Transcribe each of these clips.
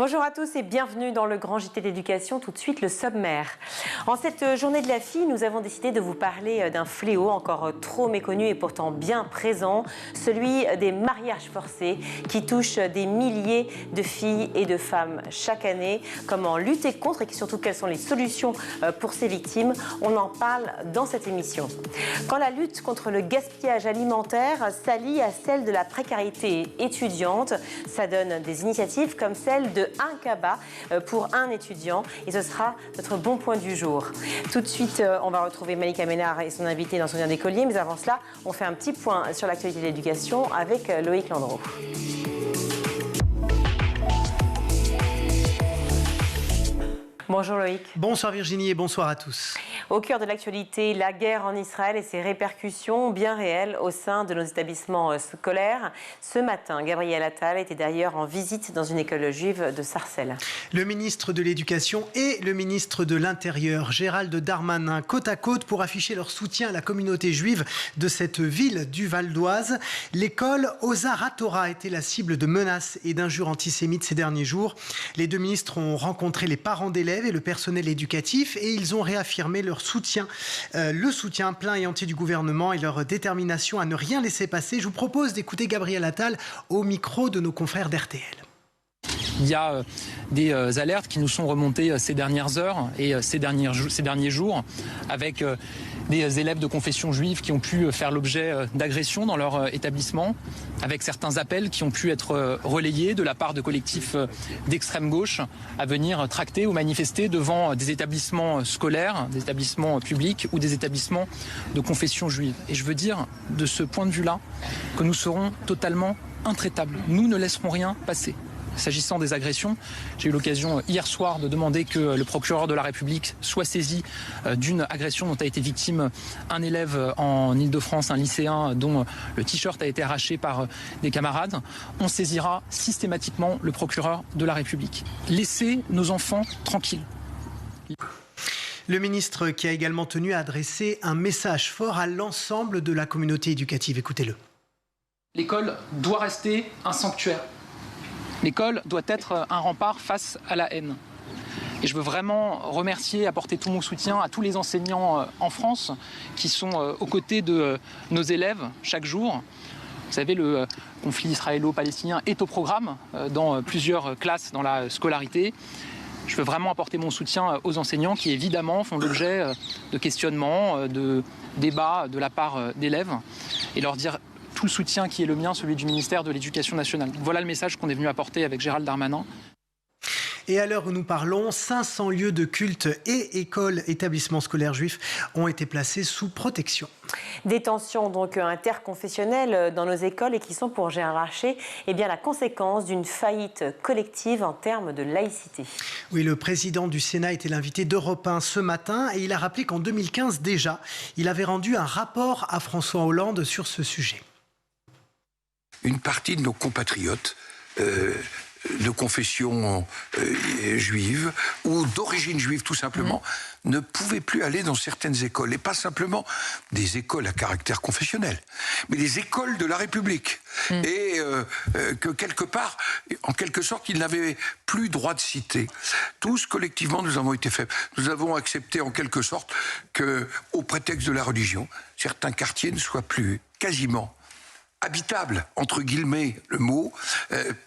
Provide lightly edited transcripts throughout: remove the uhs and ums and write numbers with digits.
Bonjour à tous et bienvenue dans le Grand JT d'éducation. Tout de suite, le sommaire. En cette journée de la fille, nous avons décidé de vous parler d'un fléau encore trop méconnu et pourtant bien présent, celui des mariages forcés qui touchent des milliers de filles et de femmes chaque année. Comment lutter contre et surtout quelles sont les solutions pour ces victimes? On en parle dans cette émission. Quand la lutte contre le gaspillage alimentaire s'allie à celle de la précarité étudiante, ça donne des initiatives comme celle de un cabas pour un étudiant et ce sera notre bon point du jour. Tout de suite, on va retrouver Malika Ménard et son invité dans Souvenirs d'écoliers, mais avant cela, on fait un petit point sur l'actualité de l'éducation avec Loïc Landreau. Bonjour Loïc. Bonsoir Virginie et bonsoir à tous. Au cœur de l'actualité, la guerre en Israël et ses répercussions bien réelles au sein de nos établissements scolaires. Ce matin, Gabriel Attal était d'ailleurs en visite dans une école juive de Sarcelles. Le ministre de l'Éducation et le ministre de l'Intérieur, Gérald Darmanin, côte à côte pour afficher leur soutien à la communauté juive de cette ville du Val d'Oise. L'école Ozar HaTorah a été la cible de menaces et d'injures antisémites ces derniers jours. Les deux ministres ont rencontré les parents d'élèves et le personnel éducatif et ils ont réaffirmé leur soutien, le soutien plein et entier du gouvernement et leur détermination à ne rien laisser passer. Je vous propose d'écouter Gabriel Attal au micro de nos confrères d'RTL. Il y a des alertes qui nous sont remontées ces dernières heures et ces derniers jours avec des élèves de confession juive qui ont pu faire l'objet d'agressions dans leur établissement, avec certains appels qui ont pu être relayés de la part de collectifs d'extrême gauche à venir tracter ou manifester devant des établissements scolaires, des établissements publics ou des établissements de confession juive. Et je veux dire de ce point de vue-là que nous serons totalement intraitables. Nous ne laisserons rien passer. S'agissant des agressions, j'ai eu l'occasion hier soir de demander que le procureur de la République soit saisi d'une agression dont a été victime un élève en Île-de-France, un lycéen dont le t-shirt a été arraché par des camarades. On saisira systématiquement le procureur de la République. Laissez nos enfants tranquilles. Le ministre qui a également tenu à adresser un message fort à l'ensemble de la communauté éducative. Écoutez-le. L'école doit rester un sanctuaire. L'école doit être un rempart face à la haine. Et je veux vraiment remercier, apporter tout mon soutien à tous les enseignants en France qui sont aux côtés de nos élèves chaque jour. Vous savez, le conflit israélo-palestinien est au programme dans plusieurs classes dans la scolarité. Je veux vraiment apporter mon soutien aux enseignants qui, évidemment, font l'objet de questionnements, de débats de la part d'élèves et leur dire tout le soutien qui est le mien, celui du ministère de l'Éducation nationale. Voilà le message qu'on est venu apporter avec Gérald Darmanin. Et à l'heure où nous parlons, 500 lieux de culte et écoles, établissements scolaires juifs ont été placés sous protection. Des tensions donc interconfessionnelles dans nos écoles et qui sont pour Gérard Larcher la conséquence d'une faillite collective en termes de laïcité. Oui, le président du Sénat était l'invité d'Europe 1 ce matin et il a rappelé qu'en 2015 déjà, il avait rendu un rapport à François Hollande sur ce sujet. Une partie de nos compatriotes de confession juive ou d'origine juive tout simplement ne pouvaient plus aller dans certaines écoles, et pas simplement des écoles à caractère confessionnel, mais des écoles de la République, et que quelque part, en quelque sorte, ils n'avaient plus droit de citer. Tous, collectivement, nous avons été faibles. Nous avons accepté en quelque sorte que, au prétexte de la religion, certains quartiers ne soient plus quasiment habitable, entre guillemets, le mot,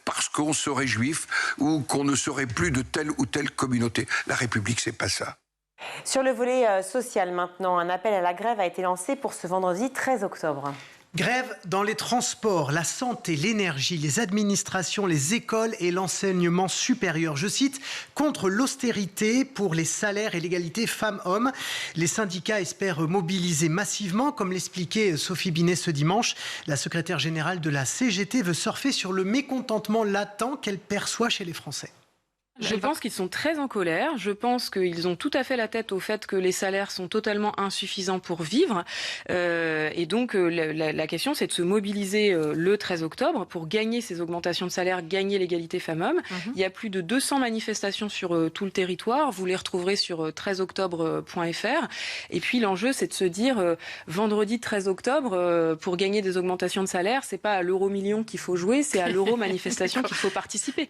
parce qu'on serait juif ou qu'on ne serait plus de telle ou telle communauté. La République, c'est pas ça. Sur le volet social maintenant, un appel à la grève a été lancé pour ce vendredi 13 octobre. Grève dans les transports, la santé, l'énergie, les administrations, les écoles et l'enseignement supérieur. Je cite, contre l'austérité pour les salaires et l'égalité femmes-hommes. Les syndicats espèrent mobiliser massivement, comme l'expliquait Sophie Binet ce dimanche. La secrétaire générale de la CGT veut surfer sur le mécontentement latent qu'elle perçoit chez les Français. Je pense qu'ils sont très en colère. Je pense qu'ils ont tout à fait la tête au fait que les salaires sont totalement insuffisants pour vivre. Et donc, la question, c'est de se mobiliser le 13 octobre pour gagner ces augmentations de salaire, gagner l'égalité femmes-hommes. Il y a plus de 200 manifestations sur tout le territoire. Vous les retrouverez sur 13octobre.fr. Et puis, l'enjeu, c'est de se dire, vendredi 13 octobre, pour gagner des augmentations de salaire, c'est pas à l'euro-million qu'il faut jouer, c'est à l'euro-manifestation qu'il faut participer.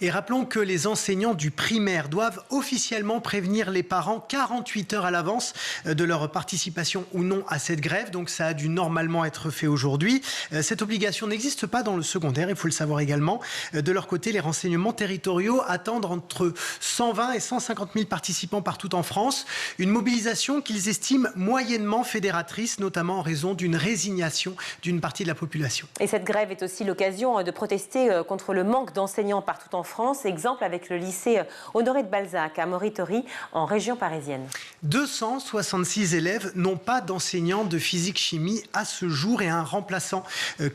Et rappelons que les enseignants du primaire doivent officiellement prévenir les parents 48 heures à l'avance de leur participation ou non à cette grève. Donc ça a dû normalement être fait aujourd'hui. Cette obligation n'existe pas dans le secondaire, il faut le savoir également. De leur côté, les renseignements territoriaux attendent entre 120 et 150 000 participants partout en France. Une mobilisation qu'ils estiment moyennement fédératrice, notamment en raison d'une résignation d'une partie de la population. Et cette grève est aussi l'occasion de protester contre le manque d'enseignants partout en France. Exemple avec le lycée Honoré de Balzac à Moritory, en région parisienne. 266 élèves n'ont pas d'enseignant de physique-chimie à ce jour et un remplaçant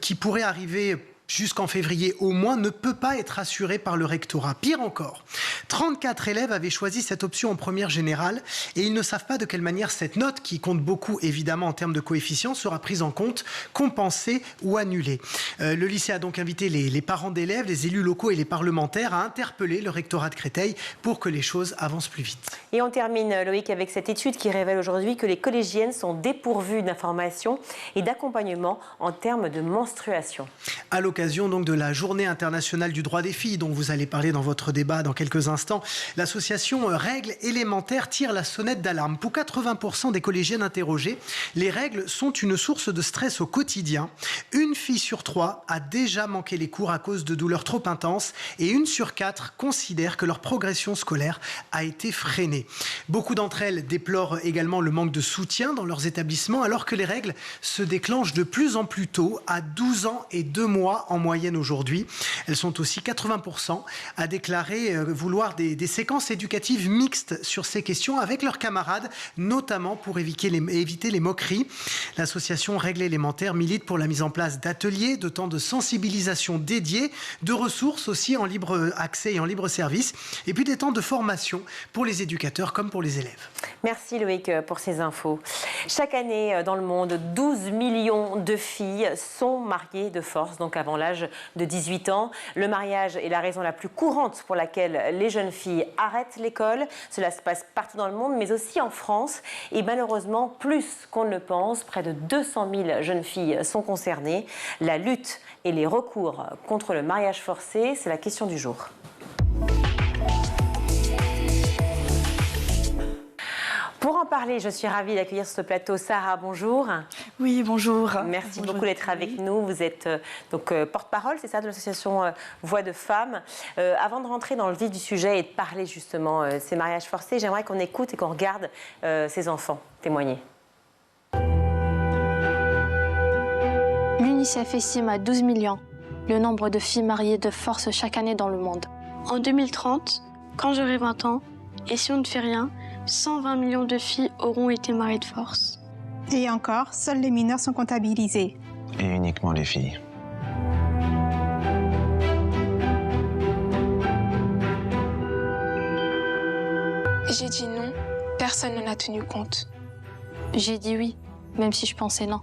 qui pourrait arriver jusqu'en février au moins ne peut pas être assuré par le rectorat. Pire encore, 34 élèves avaient choisi cette option en première générale et ils ne savent pas de quelle manière cette note, qui compte beaucoup évidemment en termes de coefficient, sera prise en compte, compensée ou annulée. Le lycée a donc invité les parents d'élèves, les élus locaux et les parlementaires à interpeller le rectorat de Créteil pour que les choses avancent plus vite. Et on termine, Loïc, avec cette étude qui révèle aujourd'hui que les collégiennes sont dépourvues d'informations et d'accompagnement en termes de menstruation. À l'occasion donc de la Journée internationale du droit des filles, dont vous allez parler dans votre débat dans quelques instants, l'association Règles élémentaires tire la sonnette d'alarme. Pour 80% des collégiennes interrogées, les règles sont une source de stress au quotidien. Une fille sur 3 a déjà manqué les cours à cause de douleurs trop intenses et 1 sur 4 considère que leur progression scolaire a été freinée. Beaucoup d'entre elles déplorent également le manque de soutien dans leurs établissements, alors que les règles se déclenchent de plus en plus tôt, à 12 ans et 2 mois en moyenne aujourd'hui. Elles sont aussi 80% à déclarer vouloir des séquences éducatives mixtes sur ces questions avec leurs camarades, notamment pour éviter les moqueries. L'association Règles élémentaires milite pour la mise en place d'ateliers, de temps de sensibilisation dédiés, de ressources aussi en libre accès et en libre service, et puis des temps de formation pour les éducateurs comme pour les élèves. Merci Loïc pour ces infos. Chaque année dans le monde, 12 millions de filles sont mariées de force, donc avant l'âge de 18 ans. Le mariage est la raison la plus courante pour laquelle les jeunes filles arrêtent l'école. Cela se passe partout dans le monde, mais aussi en France. Et malheureusement, plus qu'on ne le pense, près de 200 000 jeunes filles sont concernées. La lutte et les recours contre le mariage forcé, c'est la question du jour. Pour en parler, je suis ravie d'accueillir sur ce plateau Sarah, bonjour. Oui, bonjour. Merci beaucoup d'être avec nous. Vous êtes porte-parole, c'est ça, de l'association Voix de Femmes. Avant de rentrer dans le vif du sujet et de parler justement ces mariages forcés, j'aimerais qu'on écoute et qu'on regarde ces enfants témoigner. L'UNICEF estime à 12 millions le nombre de filles mariées de force chaque année dans le monde. En 2030, quand j'aurai 20 ans, et si on ne fait rien, 120 millions de filles auront été mariées de force. Et encore, seuls les mineurs sont comptabilisés. Et uniquement les filles. J'ai dit non, personne n'en a tenu compte. J'ai dit oui, même si je pensais non.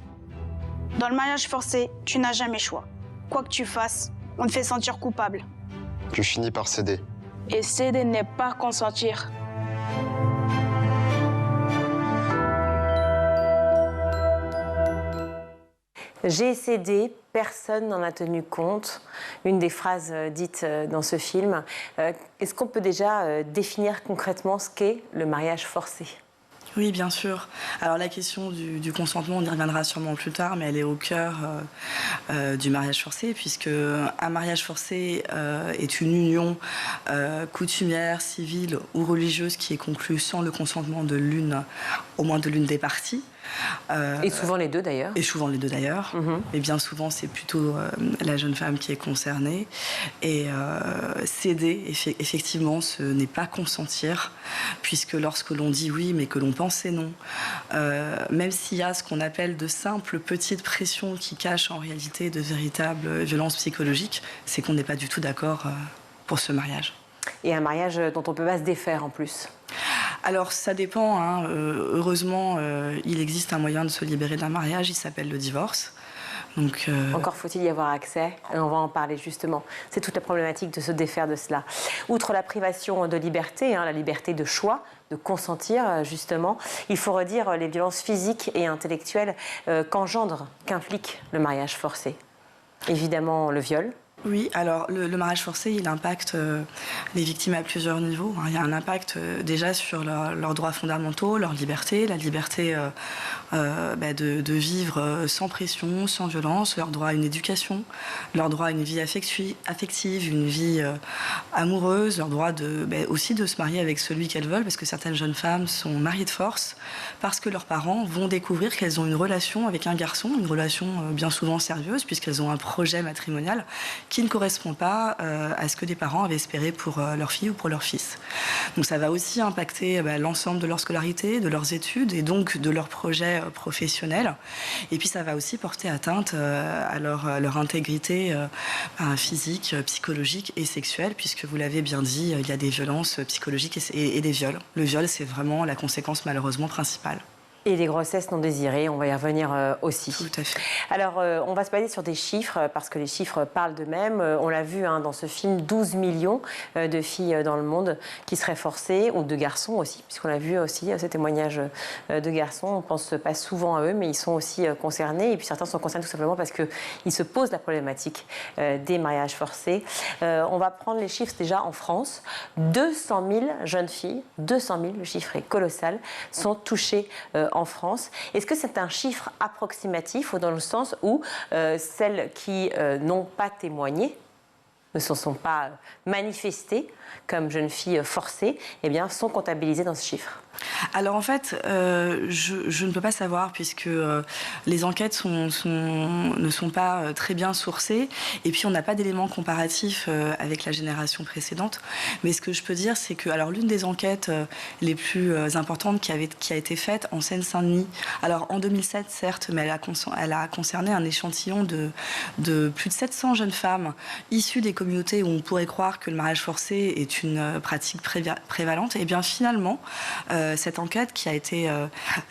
Dans le mariage forcé, tu n'as jamais choix. Quoi que tu fasses, on te fait sentir coupable. Tu finis par céder. Et céder n'est pas consentir. J'ai cédé, personne n'en a tenu compte. Une des phrases dites dans ce film. Est-ce qu'on peut déjà définir concrètement ce qu'est le mariage forcé ? Oui, bien sûr. Alors la question du consentement, on y reviendra sûrement plus tard, mais elle est au cœur du mariage forcé, puisque un mariage forcé est une union coutumière, civile ou religieuse qui est conclue sans le consentement de au moins de l'une des parties. Et souvent les deux d'ailleurs. Et souvent les deux d'ailleurs. Mais bien souvent, c'est plutôt la jeune femme qui est concernée. Et céder, effectivement, ce n'est pas consentir, puisque lorsque l'on dit oui, mais que l'on pense non, même s'il y a ce qu'on appelle de simples petites pressions qui cachent en réalité de véritables violences psychologiques, c'est qu'on n'est pas du tout d'accord pour ce mariage. Et un mariage dont on ne peut pas se défaire en plus. Alors ça dépend, hein. Heureusement il existe un moyen de se libérer d'un mariage, il s'appelle le divorce. Donc, Encore faut-il y avoir accès, et on va en parler justement. C'est toute la problématique de se défaire de cela. Outre la privation de liberté, la liberté de choix, de consentir justement, il faut redire les violences physiques et intellectuelles qu'implique le mariage forcé. Évidemment le viol, Oui, alors le mariage forcé, il impacte les victimes à plusieurs niveaux. Il y a un impact déjà sur leurs droits fondamentaux, leur liberté, la liberté de vivre sans pression, sans violence, leur droit à une éducation, leur droit à une vie affective, une vie amoureuse, leur droit aussi de se marier avec celui qu'elles veulent, parce que certaines jeunes femmes sont mariées de force, parce que leurs parents vont découvrir qu'elles ont une relation avec un garçon, une relation bien souvent sérieuse, puisqu'elles ont un projet matrimonial qui ne correspond pas à ce que des parents avaient espéré pour leur fille ou pour leur fils. Donc ça va aussi impacter l'ensemble de leur scolarité, de leurs études et donc de leurs projets professionnels. Et puis ça va aussi porter atteinte à leur intégrité physique, psychologique et sexuelle, puisque vous l'avez bien dit, il y a des violences psychologiques et des viols. Le viol, c'est vraiment la conséquence malheureusement principale. Et les grossesses non désirées, on va y revenir aussi. Tout à fait. Alors, on va se baser sur des chiffres, parce que les chiffres parlent d'eux-mêmes. On l'a vu dans ce film, 12 millions de filles dans le monde qui seraient forcées, ou de garçons aussi, puisqu'on a vu aussi ces témoignages de garçons. On ne pense pas souvent à eux, mais ils sont aussi concernés. Et puis certains sont concernés tout simplement parce qu'ils se posent la problématique des mariages forcés. On va prendre les chiffres déjà en France. 200 000 jeunes filles, 200 000, le chiffre est colossal, sont touchées en France. Est-ce que c'est un chiffre approximatif, ou dans le sens où celles qui n'ont pas témoigné, ne se sont pas manifestées comme jeunes filles forcées, eh bien, sont comptabilisées dans ce chiffre? Alors en fait, je ne peux pas savoir, puisque les enquêtes ne sont pas très bien sourcées, et puis on n'a pas d'éléments comparatifs avec la génération précédente. Mais ce que je peux dire, c'est que l'une des enquêtes les plus importantes qui a été faite en Seine-Saint-Denis, alors en 2007 certes, mais elle a concerné un échantillon de plus de 700 jeunes femmes issues des communautés où on pourrait croire que le mariage forcé est une pratique prévalente. Et bien finalement, cette enquête qui a été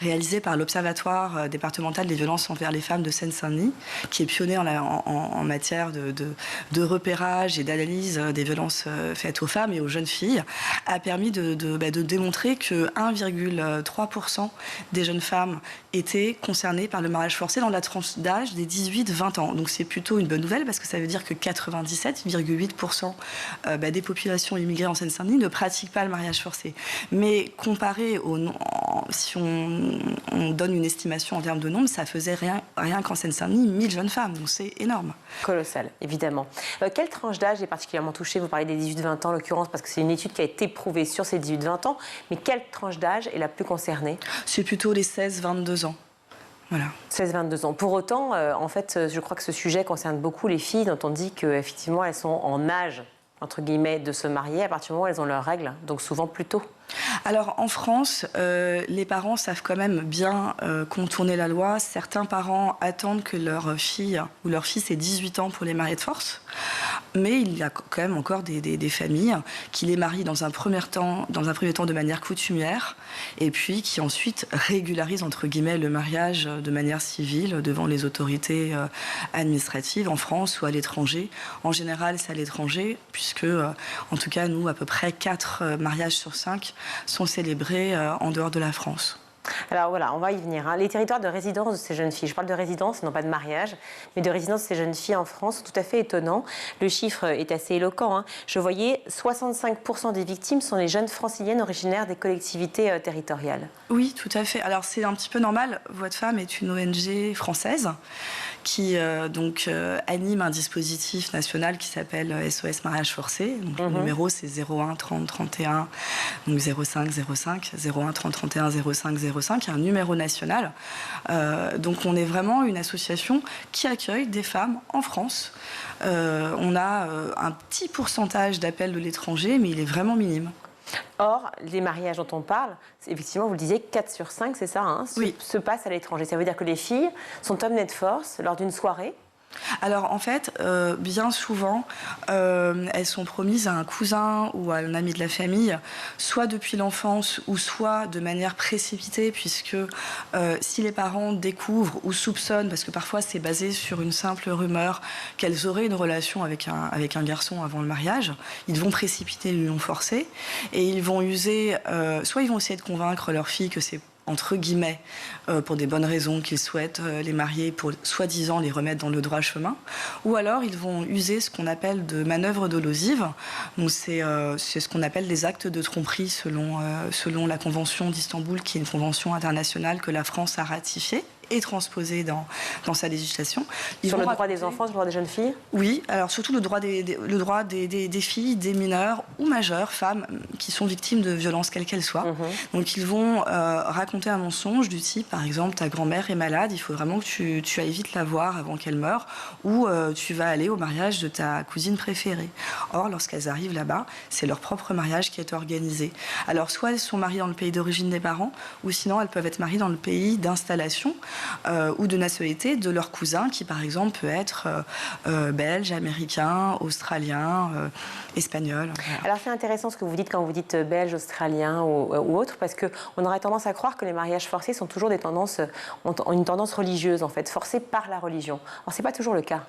réalisée par l'Observatoire départemental des violences envers les femmes de Seine-Saint-Denis, qui est pionnier en matière de repérage et d'analyse des violences faites aux femmes et aux jeunes filles, a permis de démontrer que 1,3% des jeunes femmes étaient concernées par le mariage forcé dans la tranche d'âge des 18-20 ans. Donc c'est plutôt une bonne nouvelle, parce que ça veut dire que 97,8% des populations immigrées en Seine-Saint-Denis ne pratiquent pas le mariage forcé. Mais comparé si on donne une estimation en termes de nombre, ça faisait rien qu'en Seine-Saint-Denis 1000 jeunes femmes, donc c'est énorme. Colossal, évidemment. Quelle tranche d'âge est particulièrement touchée? Vous parlez des 18-20 ans en l'occurrence, parce que c'est une étude qui a été prouvée sur ces 18-20 ans, mais quelle tranche d'âge est la plus concernée? C'est plutôt les 16-22 ans. Voilà. 16-22 ans. Pour autant, en fait, je crois que ce sujet concerne beaucoup les filles, dont on dit qu'effectivement elles sont en âge, entre guillemets, de se marier à partir du moment où elles ont leurs règles, donc souvent plus tôt. Alors en France, les parents savent quand même bien contourner la loi. Certains parents attendent que leur fille ou leur fils ait 18 ans pour les marier de force. Mais il y a quand même encore des familles qui les marient dans un premier temps de manière coutumière, et puis qui ensuite régularisent entre guillemets le mariage de manière civile devant les autorités administratives en France ou à l'étranger. En général, c'est à l'étranger, puisque en tout cas nous, à peu près 4 mariages sur 5 sont célébrés en dehors de la France. Alors voilà, on va y venir. Les territoires de résidence de ces jeunes filles, je parle de résidence, non pas de mariage, mais de résidence de ces jeunes filles en France, sont tout à fait étonnants. Le chiffre est assez éloquent. Je voyais 65% des victimes sont les jeunes franciliennes originaires des collectivités territoriales. Oui, tout à fait. Alors c'est un petit peu normal. Voix de Femmes est une ONG française qui anime un dispositif national qui s'appelle SOS Mariage Forcé. Donc, le numéro, c'est 01 30 31, donc 05 05, 01 30 31 05 05, un numéro national. Donc on est vraiment une association qui accueille des femmes en France. On a un petit pourcentage d'appels de l'étranger, mais il est vraiment minime. Or, les mariages dont on parle, effectivement, vous le disiez, 4 sur 5, c'est ça, oui, se passent à l'étranger. Ça veut dire que les filles sont emmenées de force lors d'une soirée. Alors en fait, bien souvent, elles sont promises à un cousin ou à un ami de la famille, soit depuis l'enfance ou soit de manière précipitée, puisque si les parents découvrent ou soupçonnent, parce que parfois c'est basé sur une simple rumeur, qu'elles auraient une relation avec un garçon avant le mariage, ils vont précipiter l'union forcée et ils vont user, soit ils vont essayer de convaincre leur fille que c'est entre guillemets, pour des bonnes raisons, qu'ils souhaitent les marier pour soi-disant les remettre dans le droit chemin, ou alors ils vont user ce qu'on appelle de manœuvres dolosives. Donc c'est ce qu'on appelle des actes de tromperie selon la Convention d'Istanbul, qui est une convention internationale que la France a ratifiée et transposée dans sa législation. Sur le droit des enfants, sur le droit des jeunes filles ? Oui, alors surtout le droit des filles, des mineurs ou majeures, femmes qui sont victimes de violences quelles qu'elles soient. Donc ils vont raconter un mensonge du type, par exemple, ta grand-mère est malade, il faut vraiment que tu ailles vite la voir avant qu'elle meure, ou tu vas aller au mariage de ta cousine préférée. Or, lorsqu'elles arrivent là-bas, c'est leur propre mariage qui est organisé. Alors soit elles sont mariées dans le pays d'origine des parents, ou sinon elles peuvent être mariées dans le pays d'installation ou de nationalité de leur cousin, qui par exemple peut être belge, américain, australien, espagnol. Voilà. Alors c'est intéressant ce que vous dites quand vous dites belge, australien ou autre, parce qu'on aurait tendance à croire que les mariages forcés sont toujours ont une tendance religieuse en fait, forcés par la religion. Or c'est pas toujours le cas.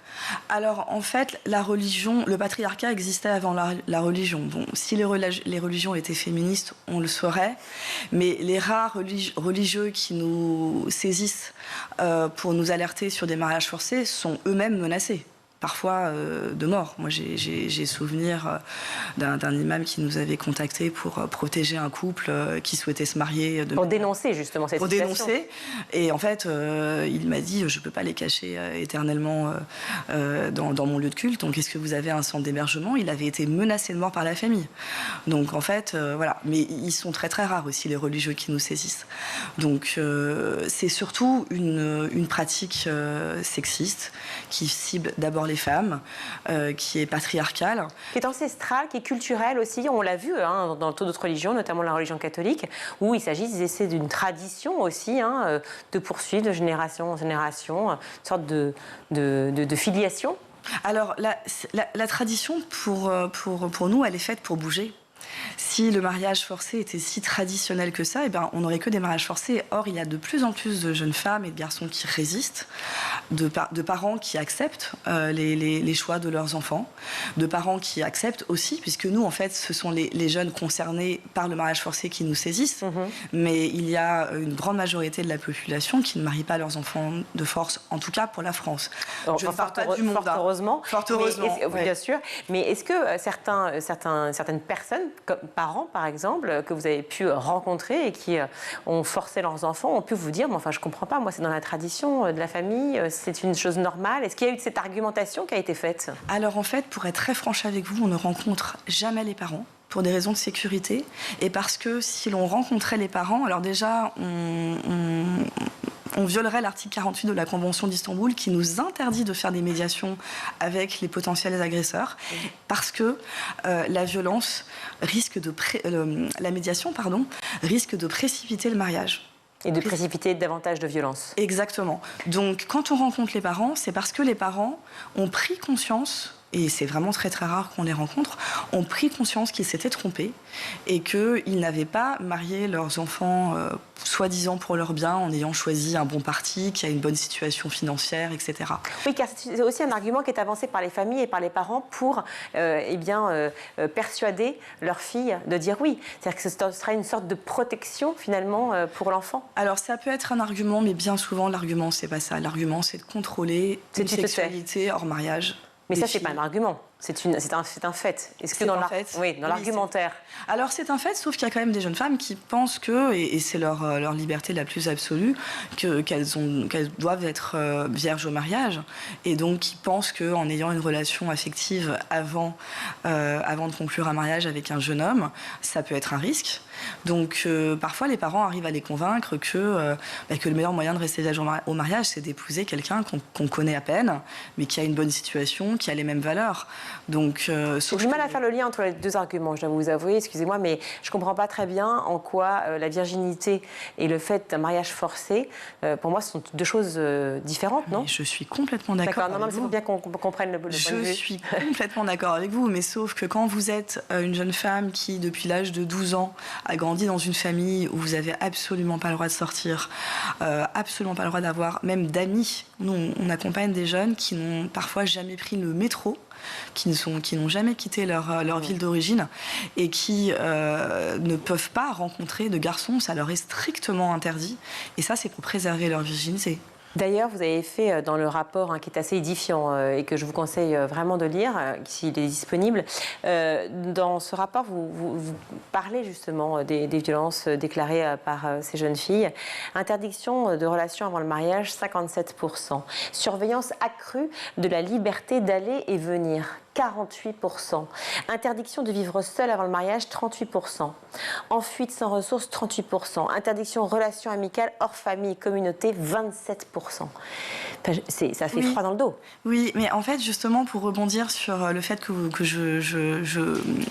Alors en fait, la religion, le patriarcat existait avant la religion. Bon, si les religions étaient féministes, on le saurait, mais les rares religieux qui nous saisissent pour nous alerter sur des mariages forcés sont eux-mêmes menacés. Parfois de mort. Moi, j'ai souvenir d'un imam qui nous avait contactés pour protéger un couple qui souhaitait se marier. Pour dénoncer justement cette situation. Pour dénoncer. Et en fait, il m'a dit, je ne peux pas les cacher éternellement dans mon lieu de culte. Donc, est-ce que vous avez un centre d'hébergement ? Il avait été menacé de mort par la famille. Donc, en fait, voilà. Mais ils sont très, très rares aussi, les religieux qui nous saisissent. Donc, c'est surtout une pratique sexiste qui cible d'abord les femmes, qui est patriarcale. Qui est ancestrale, qui est culturelle aussi. On l'a vu dans d'autres religions, notamment la religion catholique, où il s'agit d'une tradition aussi, de poursuivre de génération en génération, une sorte de filiation. Alors, la tradition, pour nous, elle est faite pour bouger. Si le mariage forcé était si traditionnel que ça, on n'aurait que des mariages forcés. Or, il y a de plus en plus de jeunes femmes et de garçons qui résistent, de parents qui acceptent les choix de leurs enfants, de parents qui acceptent aussi, puisque nous, en fait, ce sont les jeunes concernés par le mariage forcé qui nous saisissent. Mais il y a une grande majorité de la population qui ne marie pas leurs enfants de force, en tout cas pour la France. Je ne parle pas du monde. Fort heureusement. Fort heureusement. Bien sûr. Mais est-ce que certaines personnes, comme parents par exemple, que vous avez pu rencontrer et qui ont forcé leurs enfants, ont pu vous dire, je ne comprends pas, moi c'est dans la tradition de la famille, c'est une chose normale. Est-ce qu'il y a eu cette argumentation qui a été faite ? Alors en fait, pour être très franche avec vous, on ne rencontre jamais les parents, pour des raisons de sécurité, et parce que si l'on rencontrait les parents, alors déjà on violerait l'article 48 de la Convention d'Istanbul qui nous interdit de faire des médiations avec les potentiels agresseurs, parce que la médiation risque de précipiter le mariage. Et de précipiter davantage de violence. Exactement. Donc quand on rencontre les parents, c'est parce que les parents ont pris conscience, et c'est vraiment très très rare qu'on les rencontre, ont pris conscience qu'ils s'étaient trompés et qu'ils n'avaient pas marié leurs enfants soi-disant pour leur bien en ayant choisi un bon parti, qui a une bonne situation financière, etc. Oui, car c'est aussi un argument qui est avancé par les familles et par les parents pour persuader leur fille de dire oui. C'est-à-dire que ce sera une sorte de protection finalement pour l'enfant. Alors ça peut être un argument, mais bien souvent l'argument c'est pas ça. L'argument c'est de contrôler une sexualité hors mariage. Mais ça, c'est pas un argument, c'est un fait. Est-ce que dans l'argumentaire... Alors c'est un fait, sauf qu'il y a quand même des jeunes femmes qui pensent que, et c'est leur liberté la plus absolue, qu'elles doivent être vierges au mariage, et donc qui pensent qu'en ayant une relation affective avant de conclure un mariage avec un jeune homme, ça peut être un risque. Donc parfois les parents arrivent à les convaincre que le meilleur moyen de rester vierge au mariage, c'est d'épouser quelqu'un qu'on connaît à peine, mais qui a une bonne situation, qui a les mêmes valeurs. Donc j'ai du mal à faire le lien entre les deux arguments, je dois vous avouer, excusez-moi, mais je ne comprends pas très bien en quoi la virginité et le fait d'un mariage forcé, pour moi, ce sont deux choses différentes, non ? Mais je suis complètement d'accord. Non, mais c'est pour bien qu'on comprenne le point de vue. Je suis complètement d'accord avec vous, mais sauf que quand vous êtes une jeune femme qui, depuis l'âge de 12 ans, a grandi dans une famille où vous n'avez absolument pas le droit de sortir, absolument pas le droit d'avoir même d'amis. Nous, on accompagne des jeunes qui n'ont parfois jamais pris le métro qui n'ont jamais quitté leur ville d'origine et qui ne peuvent pas rencontrer de garçons. Ça leur est strictement interdit. Et ça, c'est pour préserver leur virginité. D'ailleurs, vous avez fait dans le rapport qui est assez édifiant et que je vous conseille vraiment de lire, s'il est disponible. Dans ce rapport, vous parlez justement des violences déclarées par ces jeunes filles. Interdiction de relations avant le mariage, 57%. Surveillance accrue de la liberté d'aller et venir, 48%. Interdiction de vivre seul avant le mariage, 38%. Enfuite sans ressources, 38%. Interdiction relations amicales hors famille et communauté, 27%. Ça fait froid dans le dos. Oui, mais en fait, justement, pour rebondir sur le fait que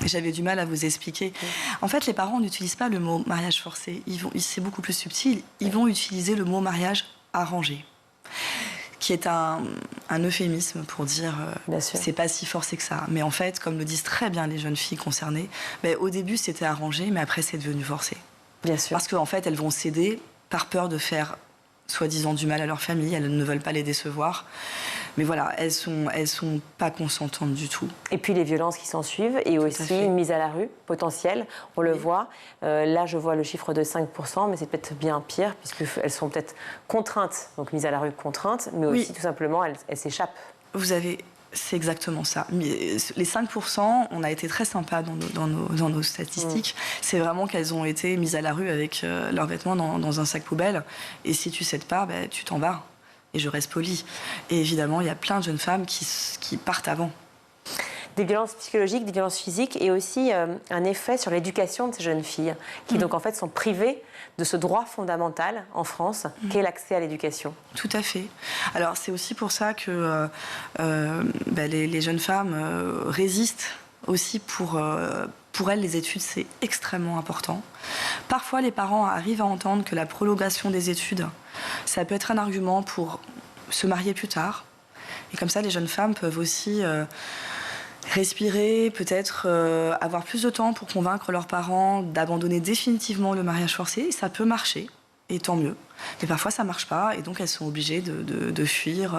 j'avais du mal à vous expliquer, en fait, les parents n'utilisent pas le mot mariage forcé. C'est beaucoup plus subtil. Ils vont utiliser le mot mariage arrangé, qui est un euphémisme pour dire c'est pas si forcé que ça. Mais en fait, comme le disent très bien les jeunes filles concernées, au début c'était arrangé, mais après c'est devenu forcé. Bien sûr. Parce qu'en fait, elles vont céder par peur de faire soi-disant du mal à leur famille, elles ne veulent pas les décevoir. Mais voilà, elles sont pas consentantes du tout. Et puis les violences qui s'en suivent et aussi une mise à la rue potentielle, on le voit. Là, je vois le chiffre de 5%, mais c'est peut-être bien pire, puisqu'elles sont peut-être contraintes, donc mise à la rue contraintes, mais aussi tout simplement, elles s'échappent. C'est exactement ça. Les 5%, on a été très sympa dans nos statistiques. C'est vraiment qu'elles ont été mises à la rue avec leurs vêtements dans un sac poubelle. Et si tu cèdes pas, tu t'en vas. Et je reste polie. Et évidemment, il y a plein de jeunes femmes qui partent avant. Des violences psychologiques, des violences physiques et aussi un effet sur l'éducation de ces jeunes filles qui donc en fait sont privées de ce droit fondamental en France qu'est l'accès à l'éducation. Tout à fait. Alors c'est aussi pour ça que les jeunes femmes résistent aussi pour elles, les études, c'est extrêmement important. Parfois, les parents arrivent à entendre que la prolongation des études, ça peut être un argument pour se marier plus tard. Et comme ça, les jeunes femmes peuvent aussi respirer, peut-être avoir plus de temps pour convaincre leurs parents d'abandonner définitivement le mariage forcé. Et ça peut marcher, et tant mieux. Mais parfois, ça ne marche pas, et donc elles sont obligées de fuir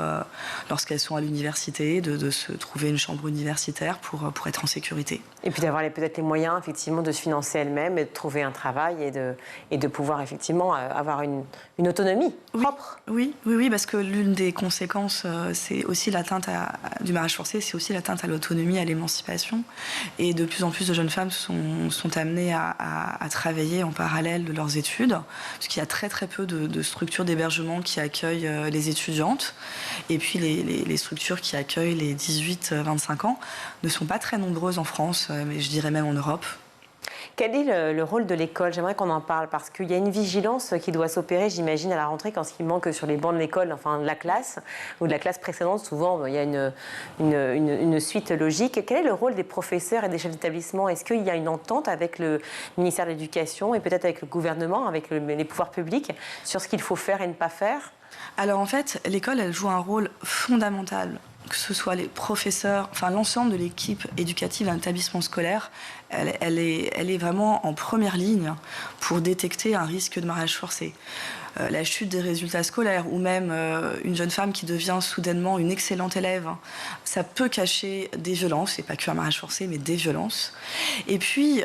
lorsqu'elles sont à l'université, de se trouver une chambre universitaire pour être en sécurité. Et puis d'avoir peut-être les moyens, effectivement, de se financer elles-mêmes et de trouver un travail et de pouvoir, effectivement, avoir une autonomie propre. Oui, parce que l'une des conséquences, c'est aussi l'atteinte du mariage forcé, c'est aussi l'atteinte à l'autonomie, à l'émancipation. Et de plus en plus de jeunes femmes sont amenées à travailler en parallèle de leurs études, parce qu'il y a très très peu de structures d'hébergement qui accueillent les étudiantes. Et puis les structures qui accueillent les 18-25 ans ne sont pas très nombreuses en France, mais je dirais même en Europe. Quel est le rôle de l'école? J'aimerais qu'on en parle parce qu'il y a une vigilance qui doit s'opérer, j'imagine, à la rentrée quand ce qui manque sur les bancs de l'école, enfin de la classe ou de la classe précédente. Souvent, il y a une suite logique. Quel est le rôle des professeurs et des chefs d'établissement? Est-ce qu'il y a une entente avec le ministère de l'Éducation et peut-être avec le gouvernement, avec les pouvoirs publics sur ce qu'il faut faire et ne pas faire? Alors en fait, l'école, elle joue un rôle fondamental. Que ce soit les professeurs, enfin l'ensemble de l'équipe éducative d'un établissement scolaire, elle est vraiment en première ligne pour détecter un risque de mariage forcé. La chute des résultats scolaires ou même une jeune femme qui devient soudainement une excellente élève, ça peut cacher des violences, et pas qu'un mariage forcé, mais des violences. Et puis,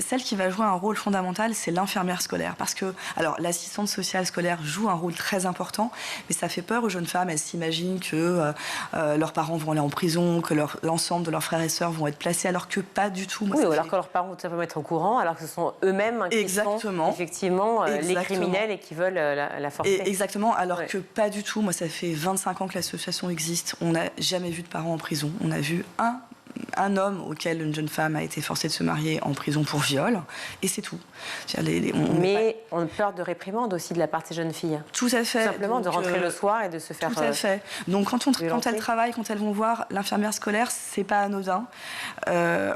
celle qui va jouer un rôle fondamental, c'est l'infirmière scolaire. Parce que, alors, l'assistante sociale scolaire joue un rôle très important, mais ça fait peur aux jeunes femmes. Elles s'imaginent que leurs parents vont aller en prison, que l'ensemble de leurs frères et sœurs vont être placés, alors que pas du tout. Moi, alors que leurs parents vont tout simplement être au courant, alors que ce sont eux-mêmes qui sont effectivement les criminels et qui veulent la forcer. Exactement, alors que pas du tout. Moi, ça fait 25 ans que l'association existe. On n'a jamais vu de parents en prison. On a vu un homme auquel une jeune femme a été forcée de se marier en prison pour viol, et c'est tout. Mais on a peur de réprimande aussi de la part de ces jeunes filles. Tout à fait. Tout simplement de rentrer le soir et de se faire Tout à fait. Donc quand elles travaillent, quand elles vont voir l'infirmière scolaire, c'est pas anodin.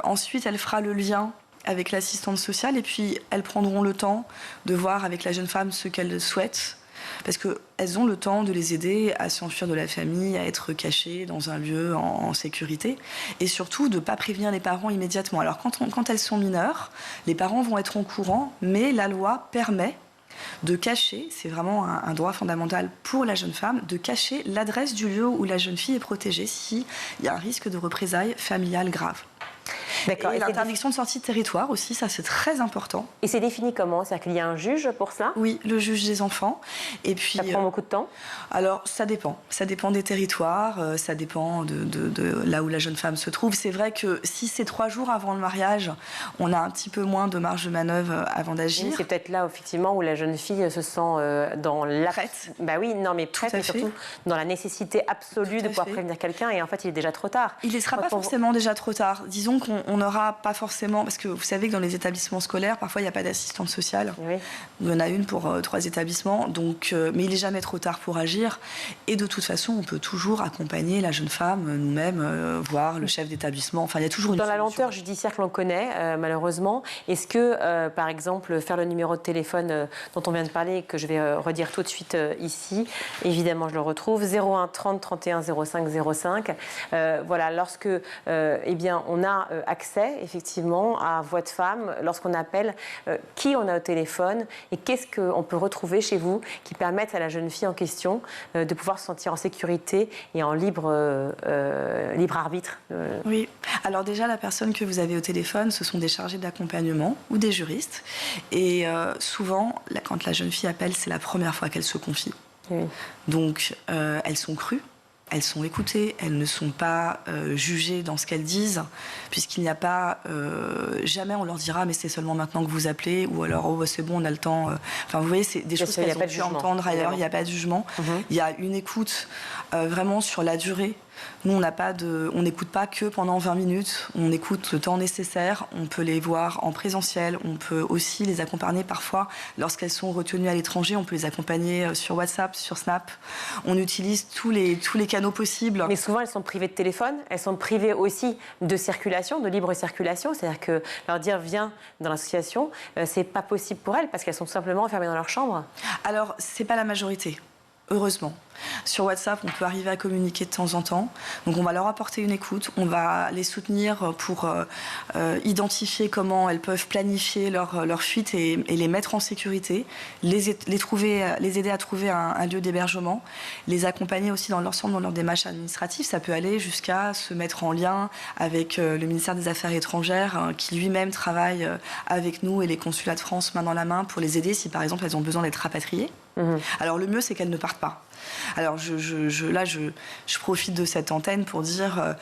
Ensuite, elle fera le lien avec l'assistante sociale et puis elles prendront le temps de voir avec la jeune femme ce qu'elle souhaite. Parce qu'elles ont le temps de les aider à s'enfuir de la famille, à être cachées dans un lieu en sécurité. Et surtout, de ne pas prévenir les parents immédiatement. Alors, quand elles sont mineures, les parents vont être au courant, mais la loi permet de cacher, c'est vraiment un droit fondamental pour la jeune femme, de cacher l'adresse du lieu où la jeune fille est protégée s'il y a un risque de représailles familiales graves. D'accord. Et l'interdiction de sortie de territoire aussi, ça c'est très important. Et c'est défini comment? C'est-à-dire qu'il y a un juge pour cela? Oui, le juge des enfants. Et puis, ça prend beaucoup de temps? Alors, ça dépend. Ça dépend des territoires, ça dépend de là où la jeune femme se trouve. C'est vrai que si c'est 3 jours avant le mariage, on a un petit peu moins de marge de manœuvre avant d'agir. Oui, c'est peut-être là, effectivement, où la jeune fille se sent dans la... Prête. Bah oui, non, mais prête, mais surtout dans la nécessité absolue de pouvoir prévenir quelqu'un. Et en fait, il est déjà trop tard. Il ne sera pas forcément déjà trop tard. Disons qu'on n'aura pas forcément... Parce que vous savez que dans les établissements scolaires, parfois, il n'y a pas d'assistante sociale. Oui. Il y en a une pour 3 établissements. Donc, mais il n'est jamais trop tard pour agir. Et de toute façon, on peut toujours accompagner la jeune femme, nous-mêmes, voir le chef d'établissement. Enfin, il y a toujours une Dans solution. la lenteur judiciaire que l'on connaît, malheureusement, est-ce que, par exemple, faire le numéro de téléphone dont on vient de parler, que je vais redire tout de suite ici, évidemment, je le retrouve, 01 30 31 05 05. Voilà, lorsque eh bien, on a accès, effectivement, à voix de femme, lorsqu'on appelle, qui on a au téléphone et qu'est-ce qu'on peut retrouver chez vous qui permettent à la jeune fille en question de pouvoir se sentir en sécurité et en libre arbitre. Oui. Alors déjà, la personne que vous avez au téléphone, ce sont des chargés d'accompagnement ou des juristes. Et souvent, quand la jeune fille appelle, c'est la première fois qu'elle se confie. Oui. Donc, elles sont crues. Elles sont écoutées, elles ne sont pas jugées dans ce qu'elles disent, puisqu'il n'y a pas... jamais on leur dira « mais c'est seulement maintenant que vous appelez » ou alors « oh, c'est bon, on a le temps ». Enfin, vous voyez, c'est des choses qu'elles ont pu entendre ailleurs, il n'y a pas de jugement. Il y a une écoute vraiment sur la durée. Nous, on n'écoute pas que pendant 20 minutes, on écoute le temps nécessaire, on peut les voir en présentiel, on peut aussi les accompagner parfois lorsqu'elles sont retenues à l'étranger, on peut les accompagner sur WhatsApp, sur Snap. On utilise tous les canaux possibles. Mais souvent, elles sont privées de téléphone, elles sont privées aussi de circulation, de libre circulation, c'est-à-dire que leur dire viens dans l'association, c'est pas possible pour elles parce qu'elles sont tout simplement enfermées dans leur chambre. Alors, c'est pas la majorité. Heureusement. Sur WhatsApp, on peut arriver à communiquer de temps en temps. Donc on va leur apporter une écoute, on va les soutenir pour identifier comment elles peuvent planifier leur fuite et les mettre en sécurité, les aider à trouver un lieu d'hébergement, les accompagner aussi dans l'ensemble dans leur démarche administrative. Ça peut aller jusqu'à se mettre en lien avec le ministère des Affaires étrangères qui lui-même travaille avec nous et les consulats de France main dans la main pour les aider si par exemple elles ont besoin d'être rapatriées. Alors le mieux c'est qu'elles ne partent pas. Alors je profite de cette antenne pour dire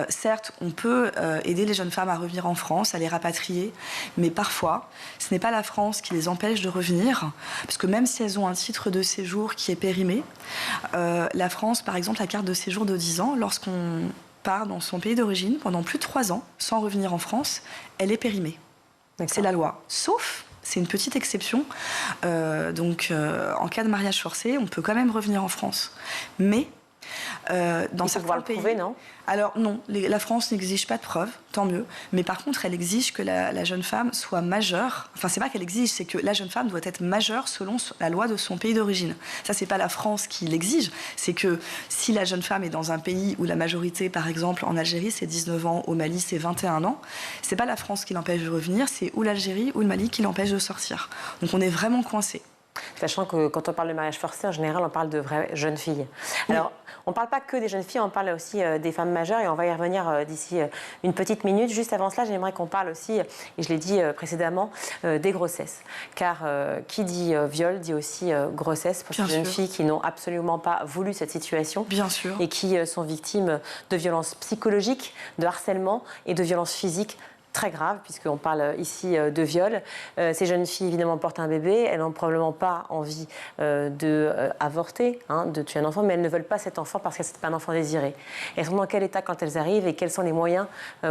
certes on peut aider les jeunes femmes à revenir en France, à les rapatrier, mais parfois ce n'est pas la France qui les empêche de revenir, parce que même si elles ont un titre de séjour qui est périmé, la France par exemple la carte de séjour de 10 ans, lorsqu'on part dans son pays d'origine pendant plus de 3 ans sans revenir en France, elle est périmée. C'est la loi. Sauf, c'est une petite exception, en cas de mariage forcé, on peut quand même revenir en France. Mais dans certains pays... prouver, non ? Alors non, la France n'exige pas de preuves, tant mieux. Mais par contre, elle exige que la jeune femme soit majeure. Enfin, c'est pas qu'elle exige, c'est que la jeune femme doit être majeure selon la loi de son pays d'origine. Ça, c'est pas la France qui l'exige. C'est que si la jeune femme est dans un pays où la majorité, par exemple en Algérie, c'est 19 ans, au Mali, c'est 21 ans, c'est pas la France qui l'empêche de revenir, c'est ou l'Algérie ou le Mali qui l'empêche de sortir. Donc on est vraiment coincé. Sachant que quand on parle de mariage forcé, en général, on parle de vraies jeunes filles. Alors, on ne parle pas que des jeunes filles, on parle aussi des femmes majeures et on va y revenir d'ici une petite minute. Juste avant cela, j'aimerais qu'on parle aussi, et je l'ai dit précédemment, des grossesses. Car qui dit viol dit aussi grossesse pour ces jeunes filles qui n'ont absolument pas voulu cette situation. Bien sûr. Et qui sont victimes de violences psychologiques, de harcèlement et de violences physiques très grave, puisqu'on parle ici de viol. Ces jeunes filles, évidemment, portent un bébé. Elles n'ont probablement pas envie d'avorter, de tuer un enfant, mais elles ne veulent pas cet enfant parce que ce n'est pas un enfant désiré. Elles sont dans quel état quand elles arrivent et quels sont les moyens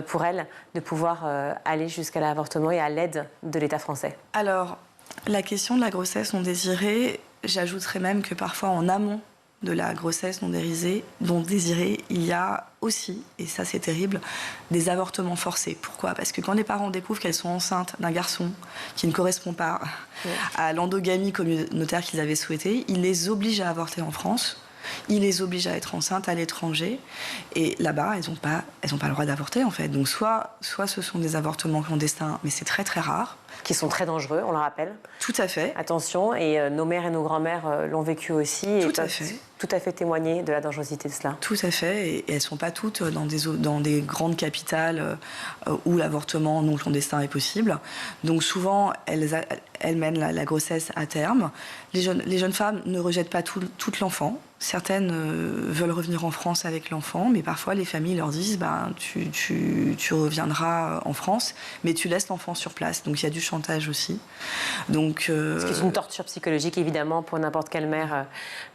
pour elles de pouvoir aller jusqu'à l'avortement et à l'aide de l'État français ? Alors, la question de la grossesse non désirée, j'ajouterais même que parfois en amont de la grossesse non désirée, il y a aussi, et ça c'est terrible, des avortements forcés. Pourquoi ? Parce que quand les parents découvrent qu'elles sont enceintes d'un garçon qui ne correspond pas à l'endogamie communautaire qu'ils avaient souhaité, ils les obligent à avorter en France. Ils les obligent à être enceintes à l'étranger. Et là-bas, elles n'ont pas le droit d'avorter, en fait. Donc, soit ce sont des avortements clandestins, mais c'est très, très rare. Qui sont très dangereux, on le rappelle. Tout à fait. Attention, et nos mères et nos grands-mères l'ont vécu aussi. Et Tout à fait. Tout à fait témoigner de la dangerosité de cela. Tout à fait, et elles ne sont pas toutes dans des grandes capitales où l'avortement non clandestin est possible. Donc souvent, elles mènent la grossesse à terme. Les jeunes femmes ne rejettent pas tout l'enfant. Certaines veulent revenir en France avec l'enfant, mais parfois les familles leur disent tu reviendras en France, mais tu laisses l'enfant sur place. Donc il y a du chantage aussi. Donc, Ce qui est une torture psychologique, évidemment, pour n'importe quelle mère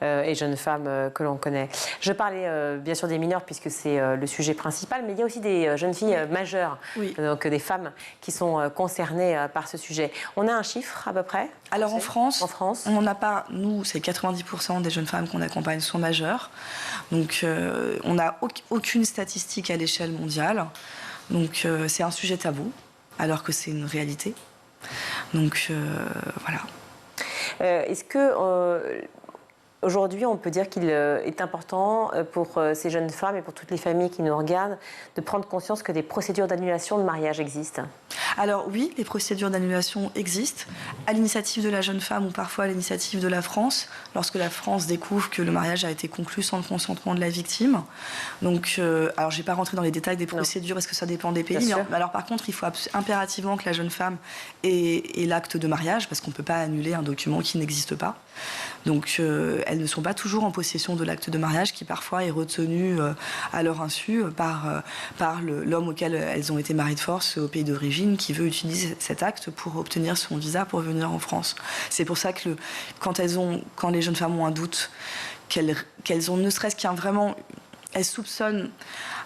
et jeune femme que l'on connaît. Je parlais bien sûr des mineurs, puisque c'est le sujet principal, mais il y a aussi des jeunes filles majeures, donc des femmes qui sont concernées par ce sujet. On a un chiffre à peu près ? Alors en France, on n'en a pas, nous, c'est 90% des jeunes femmes qu'on accompagne sont majeures. Donc on n'a aucune statistique à l'échelle mondiale. Donc c'est un sujet tabou, alors que c'est une réalité. Donc voilà. Est-ce que aujourd'hui on peut dire qu'il est important pour ces jeunes femmes et pour toutes les familles qui nous regardent de prendre conscience que des procédures d'annulation de mariage existent ? Alors oui, les procédures d'annulation existent, à l'initiative de la jeune femme ou parfois à l'initiative de la France, lorsque la France découvre que le mariage a été conclu sans le consentement de la victime. Donc, alors je ne vais pas rentrer dans les détails des procédures parce que ça dépend des pays, mais alors par contre il faut impérativement que la jeune femme ait l'acte de mariage, parce qu'on ne peut pas annuler un document qui n'existe pas. Donc elles ne sont pas toujours en possession de l'acte de mariage qui parfois est retenu à leur insu par l'homme auquel elles ont été mariées de force au pays d'origine, qui veut utiliser cet acte pour obtenir son visa pour venir en France. C'est pour ça que quand les jeunes femmes ont un doute, qu'elles ont ne serait-ce qu'un vraiment... Elles soupçonnent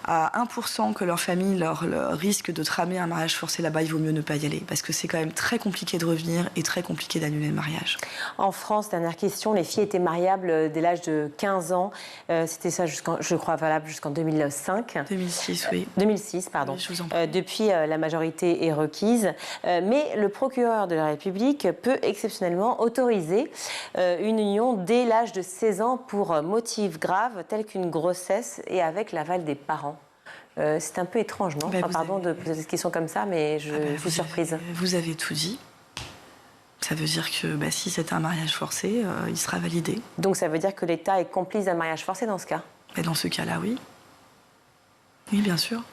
à 1% que leur famille leur risque de tramer un mariage forcé là-bas, il vaut mieux ne pas y aller. Parce que c'est quand même très compliqué de revenir et très compliqué d'annuler le mariage. En France, dernière question, les filles étaient mariables dès l'âge de 15 ans. C'était ça, je crois, valable jusqu'en 2005. 2006, oui. 2006, pardon. Oui, je vous en prie. Depuis, la majorité est requise. Mais le procureur de la République peut exceptionnellement autoriser une union dès l'âge de 16 ans pour motifs graves tels qu'une grossesse et avec l'aval des parents. C'est un peu étrange, non ? Pardon de poser des questions comme ça, mais je suis surprise. Vous avez tout dit. Ça veut dire que si c'est un mariage forcé, il sera validé. Donc ça veut dire que l'État est complice d'un mariage forcé dans ce cas ? Et dans ce cas-là, oui. Oui, bien sûr.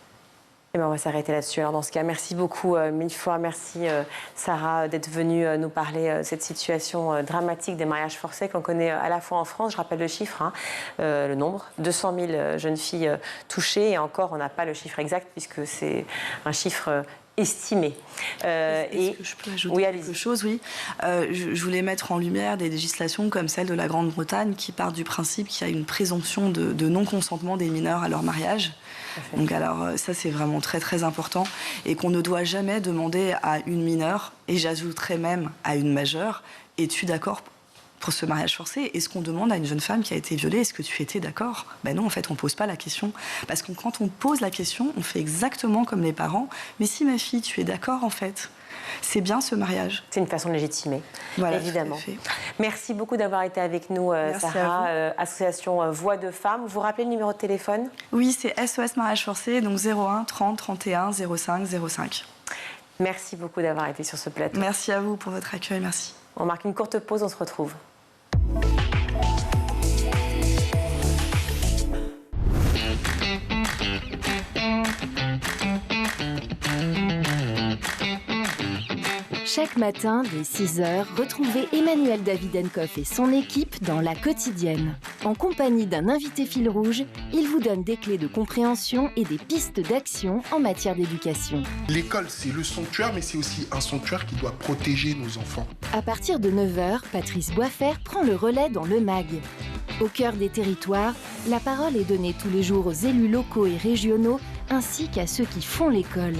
Eh bien, on va s'arrêter là-dessus. Alors, dans ce cas, merci beaucoup, mille fois. Merci, Sarah, d'être venue nous parler de cette situation dramatique des mariages forcés qu'on connaît à la fois en France. Je rappelle le chiffre, le nombre, 200 000 jeunes filles touchées. Et encore, on n'a pas le chiffre exact puisque c'est un chiffre estimé. Est-ce que je peux ajouter quelque chose ? Oui. Je voulais mettre en lumière des législations comme celle de la Grande-Bretagne qui part du principe qu'il y a une présomption de non-consentement des mineurs à leur mariage. Donc alors ça c'est vraiment très très important et qu'on ne doit jamais demander à une mineure, et j'ajouterais même à une majeure, es-tu d'accord pour ce mariage forcé ? Est-ce qu'on demande à une jeune femme qui a été violée, est-ce que tu étais d'accord ? Ben non, en fait on ne pose pas la question, parce que quand on pose la question, on fait exactement comme les parents, mais si ma fille tu es d'accord en fait, c'est bien ce mariage. C'est une façon de légitimer, voilà, évidemment. Merci beaucoup d'avoir été avec nous, Sarah, association Voix de Femmes. Vous rappelez le numéro de téléphone ? Oui, c'est SOS Mariage Forcé, donc 01 30 31 05 05. Merci beaucoup d'avoir été sur ce plateau. Merci à vous pour votre accueil, merci. On marque une courte pause, on se retrouve. Chaque matin, dès 6h, retrouvez Emmanuel Davidenkoff et son équipe dans La Quotidienne. En compagnie d'un invité fil rouge, il vous donne des clés de compréhension et des pistes d'action en matière d'éducation. L'école, c'est le sanctuaire, mais c'est aussi un sanctuaire qui doit protéger nos enfants. À partir de 9h, Patrice Boisfer prend le relais dans le MAG. Au cœur des territoires, la parole est donnée tous les jours aux élus locaux et régionaux, ainsi qu'à ceux qui font l'école.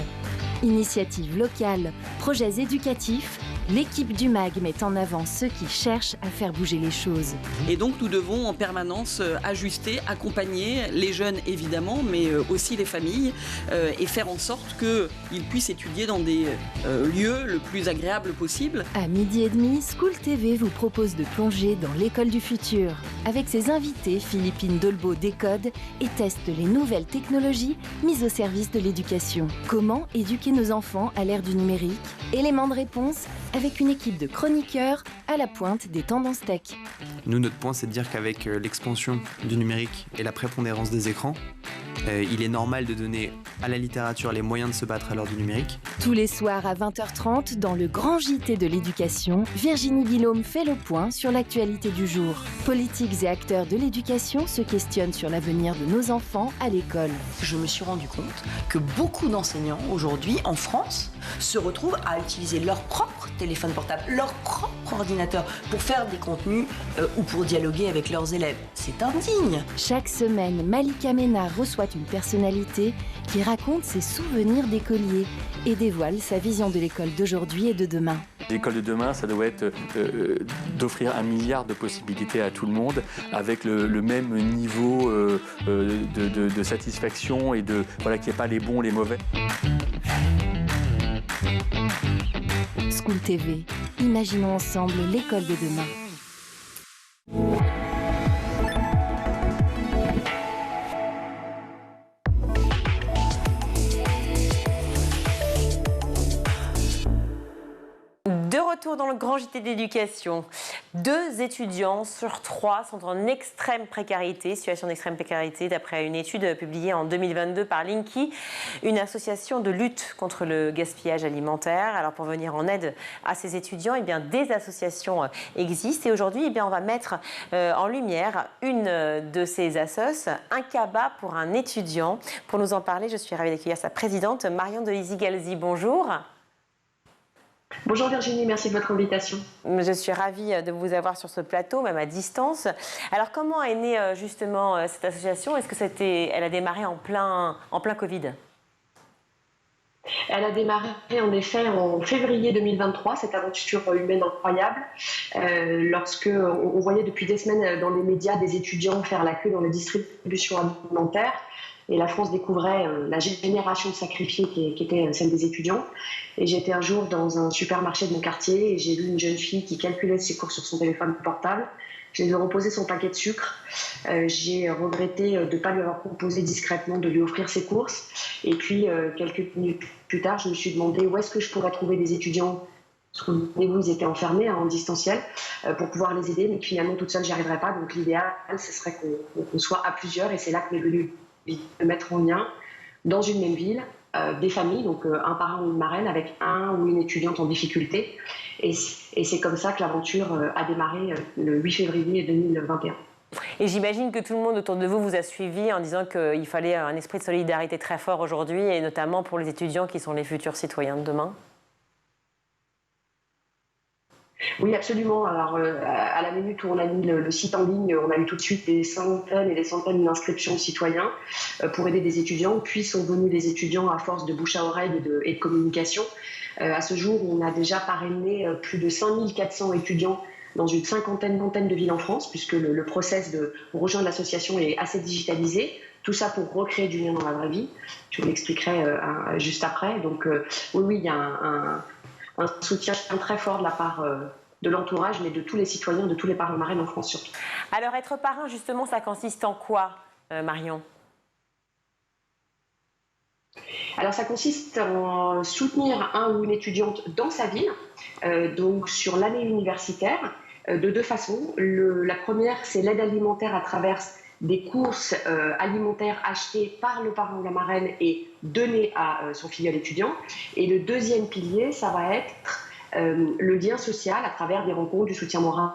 Initiatives locales, projets éducatifs, L'équipe du MAG met en avant ceux qui cherchent à faire bouger les choses. Et donc nous devons en permanence ajuster, accompagner les jeunes évidemment, mais aussi les familles et faire en sorte qu'ils puissent étudier dans des lieux le plus agréables possible. À 12h30, School TV vous propose de plonger dans l'école du futur. Avec ses invités, Philippine Dolbeau décode et teste les nouvelles technologies mises au service de l'éducation. Comment éduquer nos enfants à l'ère du numérique? Élément de réponse avec une équipe de chroniqueurs à la pointe des tendances tech. Nous, notre point, c'est de dire qu'avec l'expansion du numérique et la prépondérance des écrans, il est normal de donner à la littérature les moyens de se battre à l'heure du numérique. Tous les soirs à 20h30, dans le grand JT de l'éducation, Virginie Guillaume fait le point sur l'actualité du jour. Politiques et acteurs de l'éducation se questionnent sur l'avenir de nos enfants à l'école. Je me suis rendu compte que beaucoup d'enseignants aujourd'hui en France se retrouvent à utiliser leur propre téléphone portable, leur propre ordinateur pour faire des contenus ou pour dialoguer avec leurs élèves. C'est indigne. Chaque semaine, Malika Ménard reçoit une personnalité qui raconte ses souvenirs d'écolier et dévoile sa vision de l'école d'aujourd'hui et de demain. L'école de demain, ça doit être d'offrir 1 milliard de possibilités à tout le monde avec le même niveau de satisfaction et voilà, qu'il n'y ait pas les bons, les mauvais. School TV, imaginons ensemble l'école de demain. De retour dans le grand JT d'éducation, 2 étudiants sur 3 sont en extrême précarité, situation d'extrême précarité d'après une étude publiée en 2022 par Linky, une association de lutte contre le gaspillage alimentaire. Alors pour venir en aide à ces étudiants, eh bien, des associations existent et aujourd'hui, eh bien, on va mettre en lumière une de ces assos, un cabas pour un étudiant. Pour nous en parler, je suis ravie d'accueillir sa présidente, Marion Delisi-Galzi. Bonjour. Bonjour Virginie, merci de votre invitation. Je suis ravie de vous avoir sur ce plateau, même à distance. Alors comment est née justement cette association? Est-ce que elle a démarré en plein Covid? Elle a démarré en effet en février 2023, cette aventure humaine incroyable, lorsque on voyait depuis des semaines dans les médias des étudiants faire la queue dans la distribution alimentaire. Et la France découvrait la génération sacrifiée qui était celle des étudiants. Et j'étais un jour dans un supermarché de mon quartier et j'ai vu une jeune fille qui calculait ses courses sur son téléphone portable. J'ai dû reposer son paquet de sucre. J'ai regretté de ne pas lui avoir proposé discrètement de lui offrir ses courses. Et puis, quelques minutes plus tard, je me suis demandé où est-ce que je pourrais trouver des étudiants. Souvenez-vous, ils étaient enfermés en distanciel pour pouvoir les aider. Mais finalement, toute seule, j'y arriverais pas. Donc l'idéal, ce serait qu'on soit à plusieurs. Et c'est là que m'est venu de mettre en lien dans une même ville des familles, donc un parrain ou une marraine avec un ou une étudiante en difficulté. Et c'est comme ça que l'aventure a démarré le 8 février 2021. Et j'imagine que tout le monde autour de vous a suivi en disant qu'il fallait un esprit de solidarité très fort aujourd'hui, et notamment pour les étudiants qui sont les futurs citoyens de demain. Oui, absolument. Alors, à la minute où on a mis le site en ligne, on a eu tout de suite des centaines et des centaines d'inscriptions de citoyens pour aider des étudiants. Puis sont venus des étudiants à force de bouche à oreille et de communication. À ce jour, on a déjà parrainé plus de 5400 étudiants dans une vingtaine de villes en France, puisque le process pour rejoindre l'association est assez digitalisé. Tout ça pour recréer du lien dans la vraie vie. Je vous l'expliquerai juste après. Donc, oui, il y a un soutien très fort de la part de l'entourage, mais de tous les citoyens, de tous les parrains marraines en France surtout. Alors être parrain, justement, ça consiste en quoi, Marion? Alors ça consiste en soutenir un ou une étudiante dans sa ville, donc sur l'année universitaire, de 2 façons. La première, c'est l'aide alimentaire à travers des courses alimentaires achetées par le parrain ou la marraine et données à son filleul étudiant. Et le deuxième pilier, ça va être le lien social à travers des rencontres, du soutien moral,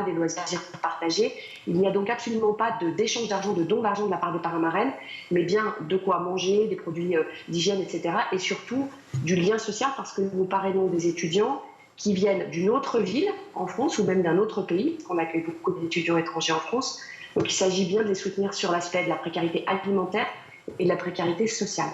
des loisirs partagés. Il n'y a donc absolument pas d'échange d'argent, de don d'argent de la part des parrains marraines, mais bien de quoi manger, des produits d'hygiène, etc. Et surtout du lien social, parce que nous parrainons des étudiants qui viennent d'une autre ville en France ou même d'un autre pays, parce qu'on accueille beaucoup d'étudiants étrangers en France. Donc il s'agit bien de les soutenir sur l'aspect de la précarité alimentaire et de la précarité sociale.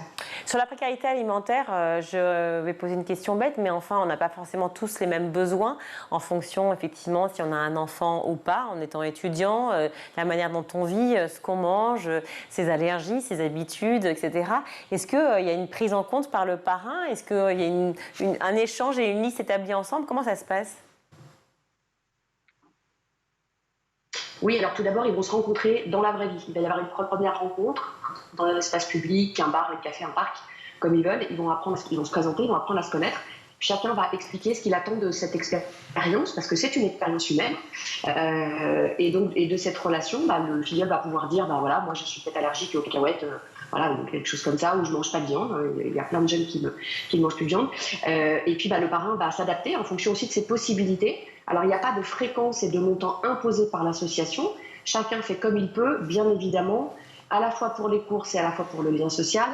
Sur la précarité alimentaire, je vais poser une question bête, mais enfin, on n'a pas forcément tous les mêmes besoins en fonction, effectivement, si on a un enfant ou pas, en étant étudiant, la manière dont on vit, ce qu'on mange, ses allergies, ses habitudes, etc. Est-ce qu'il y a une prise en compte par le parrain? Est-ce qu'il y a un échange et une liste établie ensemble? Comment ça se passe? Oui, alors tout d'abord, ils vont se rencontrer dans la vraie vie. Il va y avoir une première rencontre dans un espace public, un bar, un café, un parc, comme ils veulent. Ils vont se présenter, ils vont apprendre à se connaître. Chacun va expliquer ce qu'il attend de cette expérience, parce que c'est une expérience humaine. Et de cette relation, le filleul va pouvoir dire, voilà, moi je suis peut-être allergique aux cacahuètes, voilà, donc quelque chose comme ça, ou je mange pas de viande. Il y a plein de jeunes qui ne mangent plus de viande. Et puis le parrain va s'adapter en fonction aussi de ses possibilités. Alors, il n'y a pas de fréquence et de montant imposé par l'association. Chacun fait comme il peut, bien évidemment, à la fois pour les courses et à la fois pour le lien social.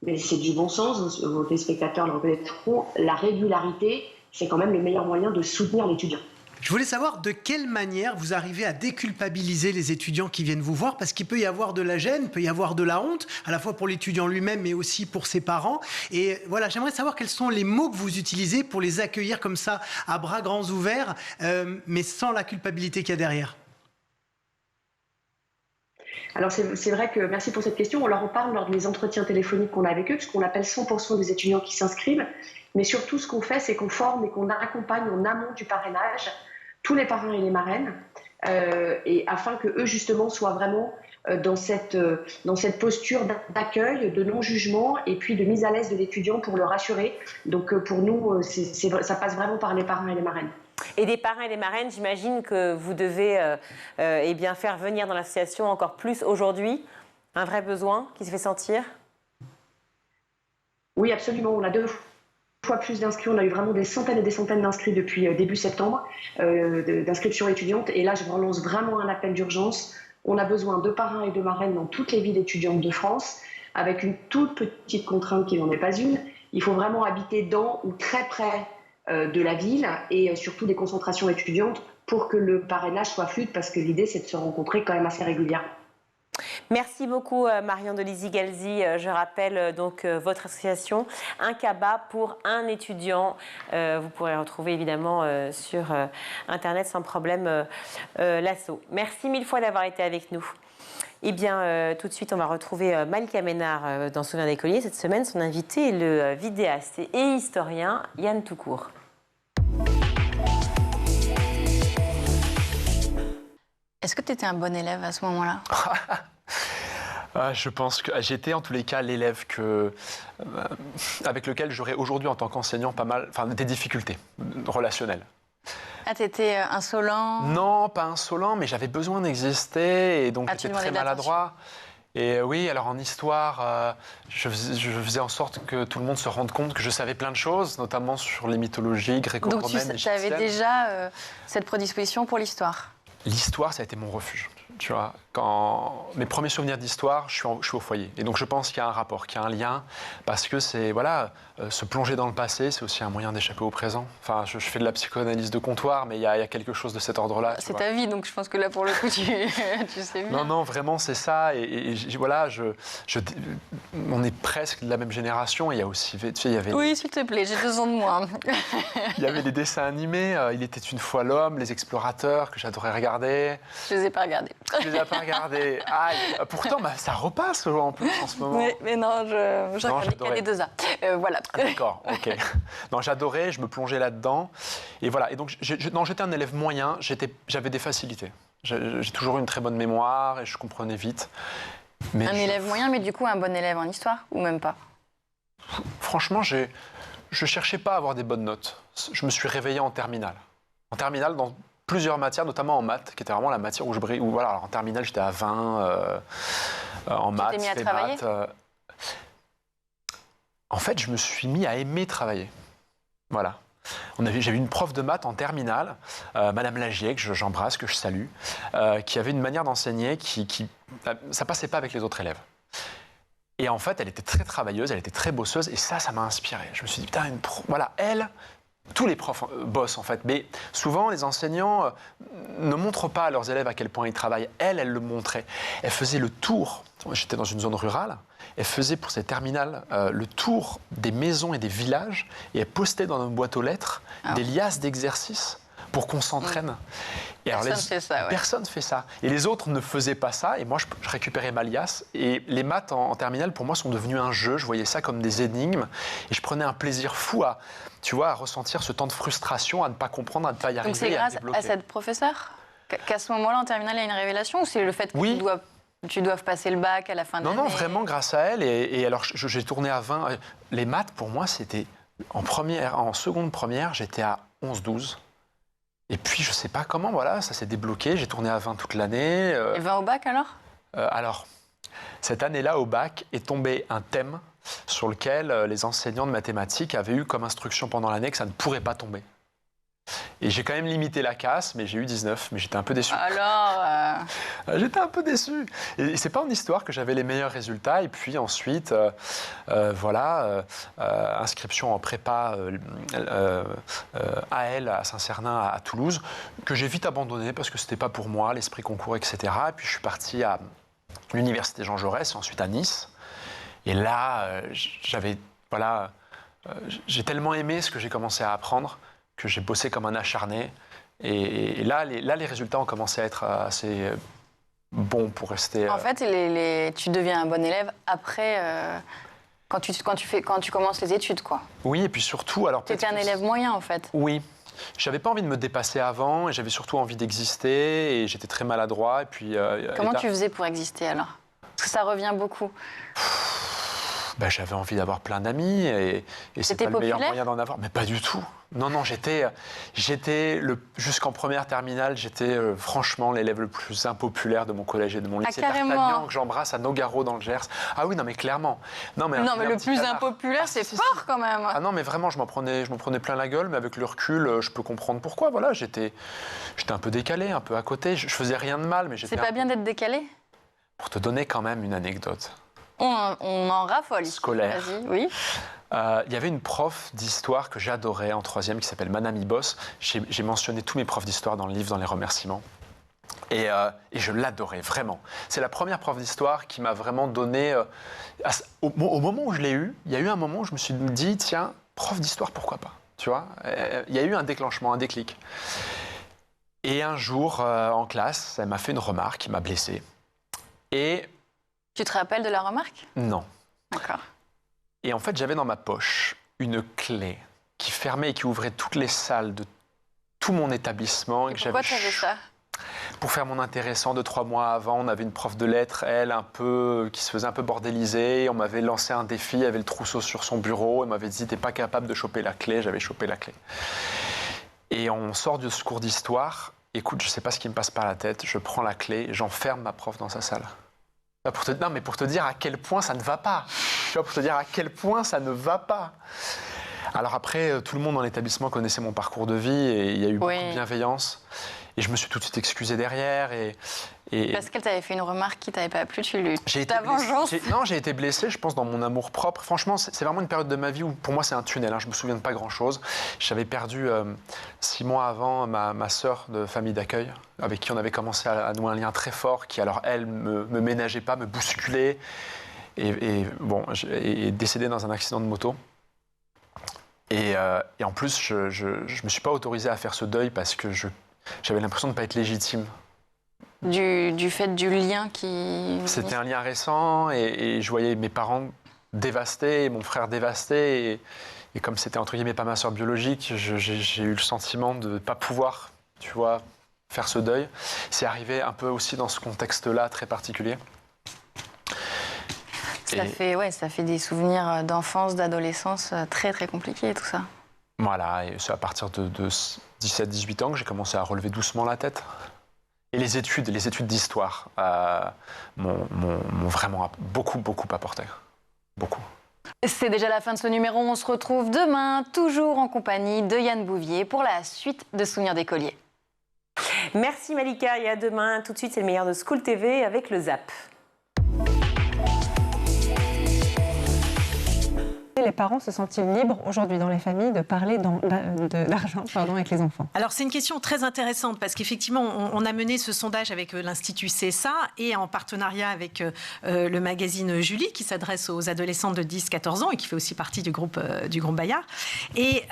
Mais c'est du bon sens, vos téléspectateurs le reconnaîtront. La régularité, c'est quand même le meilleur moyen de soutenir l'étudiant. Je voulais savoir de quelle manière vous arrivez à déculpabiliser les étudiants qui viennent vous voir, parce qu'il peut y avoir de la gêne, il peut y avoir de la honte, à la fois pour l'étudiant lui-même, mais aussi pour ses parents. Et voilà, j'aimerais savoir quels sont les mots que vous utilisez pour les accueillir comme ça, à bras grands ouverts, mais sans la culpabilité qu'il y a derrière. Alors c'est vrai que, merci pour cette question, on leur en parle lors des entretiens téléphoniques qu'on a avec eux, puisqu'on appelle 100% des étudiants qui s'inscrivent. Mais surtout, ce qu'on fait, c'est qu'on forme et qu'on accompagne en amont du parrainage tous les parrains et les marraines, et afin qu'eux, justement, soient vraiment dans cette posture d'accueil, de non-jugement et puis de mise à l'aise de l'étudiant pour le rassurer. Donc pour nous, ça passe vraiment par les parrains et les marraines. Et des parrains et des marraines, j'imagine que vous devez faire venir dans l'association encore plus aujourd'hui. Un vrai besoin qui se fait sentir? Oui, absolument. On a 2 fois plus d'inscrits. On a eu vraiment des centaines et des centaines d'inscrits depuis début septembre, d'inscriptions étudiantes. Et là, je relance vraiment un appel d'urgence. On a besoin de parrains et de marraines dans toutes les villes étudiantes de France, avec une toute petite contrainte qui n'en est pas une. Il faut vraiment habiter dans ou très près de la ville et surtout des concentrations étudiantes pour que le parrainage soit fluide, parce que l'idée, c'est de se rencontrer quand même assez régulièrement. Merci beaucoup Marion de Lizy-Galzy. Je rappelle donc votre association, Un CABA pour un étudiant. Vous pourrez retrouver évidemment sur Internet sans problème l'asso. Merci mille fois d'avoir été avec nous. Eh bien, tout de suite, on va retrouver Malika Ménard dans Souvenir d'écolier. Cette semaine, son invité est le vidéaste et historien Yann Toucourt. Est-ce que tu étais un bon élève à ce moment-là? Je pense que j'étais en tous les cas l'élève avec lequel j'aurais aujourd'hui en tant qu'enseignant des difficultés relationnelles. Ah, t'étais insolent? Non, pas insolent, mais j'avais besoin d'exister et donc j'étais très maladroit. Et oui, alors en histoire, je faisais en sorte que tout le monde se rende compte que je savais plein de choses, notamment sur les mythologies gréco-romaines. Donc tu avais déjà cette prédisposition pour l'histoire? L'histoire, ça a été mon refuge. Tu vois, quand mes premiers souvenirs d'histoire, je suis au foyer. Et donc je pense qu'il y a un rapport, qu'il y a un lien, parce que c'est, voilà, se plonger dans le passé, c'est aussi un moyen d'échapper au présent. Enfin, je fais de la psychanalyse de comptoir, mais il y a quelque chose de cet ordre-là. C'est ta vie, donc je pense que là, pour le coup, tu sais bien. Non, vraiment, c'est ça. Et voilà, on est presque de la même génération. Il y a aussi, tu sais, il y avait... Oui, s'il te plaît, j'ai 2 ans de moins. Il y avait les dessins animés, Il était une fois l'homme, Les Explorateurs, que j'adorais regarder. Je les ai pas regardés. Je les ai pas regardés. Pourtant, ça repasse en plus en ce moment. Mais non, je regardais les 2A. Voilà. Ah, d'accord, ok. Non, j'adorais, je me plongeais là-dedans. Et voilà. Et donc, j'étais un élève moyen, j'avais des facilités. J'ai toujours eu une très bonne mémoire et je comprenais vite. Mais élève moyen, mais du coup, un bon élève en histoire, ou même pas? Franchement, je cherchais pas à avoir des bonnes notes. Je me suis réveillé en terminale. En terminale, dans plusieurs matières, notamment en maths, qui était vraiment la matière où je brille. Voilà, alors en terminale, j'étais à 20 en maths. Tu t'es mis à travailler? En fait, je me suis mis à aimer travailler. Voilà. J'avais une prof de maths en terminale, Madame Lagier, que j'embrasse, que je salue, qui avait une manière d'enseigner ça passait pas avec les autres élèves. Et en fait, elle était très travailleuse, elle était très bosseuse, et ça m'a inspiré. Je me suis dit, putain, voilà, elle... Tous les profs bossent en fait, mais souvent les enseignants ne montrent pas à leurs élèves à quel point ils travaillent. Elle le montrait. Elle faisait le tour j'étais dans une zone rurale, elle faisait pour ses terminales le tour des maisons et des villages et elle postait dans nos boîtes aux lettres des liasses d'exercices pour qu'on s'entraîne. Et alors, personne ne fait ça. Et les autres ne faisaient pas ça. Et moi, je récupérais ma liasse. Et les maths en terminale, pour moi, sont devenus un jeu. Je voyais ça comme des énigmes. Et je prenais un plaisir fou à ressentir ce temps de frustration, à ne pas comprendre, à ne pas y arriver. Donc c'est grâce à cette professeure qu'à ce moment-là, en terminale, il y a une révélation, ou c'est le fait que tu dois passer le bac à la fin de l'année? Non, vraiment grâce à elle. Et alors, j'ai tourné à 20. Les maths, pour moi, c'était... En seconde première, j'étais à 11-12. Et puis, je ne sais pas comment, voilà, ça s'est débloqué. J'ai tourné à 20 toute l'année. Et 20 au bac, alors Alors, cette année-là, au bac, est tombé un thème sur lequel les enseignants de mathématiques avaient eu comme instruction pendant l'année que ça ne pourrait pas tomber. Et j'ai quand même limité la casse, mais j'ai eu 19, mais j'étais un peu déçu. Alors J'étais un peu déçu. Et c'est pas en histoire que j'avais les meilleurs résultats. Et puis ensuite, inscription en prépa AL à Saint-Cernin à Toulouse, que j'ai vite abandonné parce que c'était pas pour moi, l'esprit concours, etc. Et puis je suis parti à l'université Jean Jaurès, et ensuite à Nice. Et là, j'ai tellement aimé ce que j'ai commencé à apprendre que j'ai bossé comme un acharné. Et là, les résultats ont commencé à être assez bons pour rester... En fait, tu deviens un bon élève après, quand tu commences les études, quoi. Oui, et puis surtout... Tu étais un élève moyen, en fait. Oui. J'avais pas envie de me dépasser avant, et j'avais surtout envie d'exister, et j'étais très maladroit. Et puis, comment tu faisais pour exister, alors? Parce que ça revient beaucoup. J'avais envie d'avoir plein d'amis et c'est pas le meilleur moyen d'en avoir. Mais pas du tout. Non, j'étais jusqu'en première terminale, j'étais franchement l'élève le plus impopulaire de mon collège et de mon lycée. D'Artagnan, que j'embrasse à Nogaro dans le Gers. Ah oui, non mais clairement. Non mais le plus impopulaire, c'est fort quand même. Ah non mais vraiment, je m'en prenais plein la gueule, mais avec le recul, je peux comprendre pourquoi. Voilà, j'étais un peu décalé, un peu à côté. Je faisais rien de mal, mais j'étais. C'est pas bien d'être décalé? Pour te donner quand même une anecdote. On en raffole. Scolaire. Vas-y, oui. Il y avait une prof d'histoire que j'adorais en troisième qui s'appelle Madame Ibos. J'ai mentionné tous mes profs d'histoire dans le livre, dans les remerciements. Et je l'adorais, vraiment. C'est la première prof d'histoire qui m'a vraiment donné... au moment où je l'ai eu, il y a eu un moment où je me suis dit, tiens, prof d'histoire, pourquoi pas? Tu vois, il y a eu un déclenchement, un déclic. Et un jour, en classe, elle m'a fait une remarque qui m'a blessé. Et... Tu te rappelles de la remarque? Non. D'accord. Et en fait, j'avais dans ma poche une clé qui fermait et qui ouvrait toutes les salles de tout mon établissement. Et pourquoi tu avais ça? Pour faire mon intéressant, 2-3 mois avant, on avait une prof de lettres, qui se faisait un peu bordéliser. On m'avait lancé un défi, elle avait le trousseau sur son bureau. Elle m'avait dit, t'es pas capable de choper la clé. J'avais chopé la clé. Et on sort de ce cours d'histoire. Écoute, je sais pas ce qui me passe par la tête. Je prends la clé, j'enferme ma prof dans sa salle. Pour te dire à quel point ça ne va pas. Tu vois, pour te dire à quel point ça ne va pas. Alors après, tout le monde dans l'établissement connaissait mon parcours de vie et il y a eu beaucoup de bienveillance. Et je me suis tout de suite excusé derrière. Parce qu'elle t'avait fait une remarque qui t'avait pas plu, ta vengeance. Non, j'ai été blessé, je pense, dans mon amour propre. Franchement, c'est vraiment une période de ma vie où, pour moi, c'est un tunnel. Je me souviens de pas grand-chose. J'avais perdu 6 mois avant ma sœur de famille d'accueil, avec qui on avait commencé à nouer un lien très fort, qui alors, elle, me ménageait pas, me bousculait. Et est décédée dans un accident de moto. Et en plus, je me suis pas autorisé à faire ce deuil parce que j'avais l'impression de ne pas être légitime. Du fait du lien qui... C'était un lien récent et je voyais mes parents dévastés, et mon frère dévasté. Et comme c'était entre guillemets pas ma sœur biologique, j'ai eu le sentiment de ne pas pouvoir, tu vois, faire ce deuil. C'est arrivé un peu aussi dans ce contexte-là très particulier. Ça fait des souvenirs d'enfance, d'adolescence très très compliqués tout ça. Voilà, et c'est à partir de 17-18 ans que j'ai commencé à relever doucement la tête. Et les études d'histoire m'ont vraiment beaucoup apporté. Beaucoup. C'est déjà la fin de ce numéro. On se retrouve demain, toujours en compagnie de Yann Bouvier, pour la suite de Souvenirs d'écoliers. Merci Malika et à demain. Tout de suite, c'est le meilleur de School TV avec le Zap. les parents se sentent-ils libres aujourd'hui dans les familles de parler d'argent avec les enfants? Alors c'est une question très intéressante parce qu'effectivement on a mené ce sondage avec l'Institut CSA et en partenariat avec le magazine Julie qui s'adresse aux adolescents de 10-14 ans et qui fait aussi partie du groupe Bayard. Et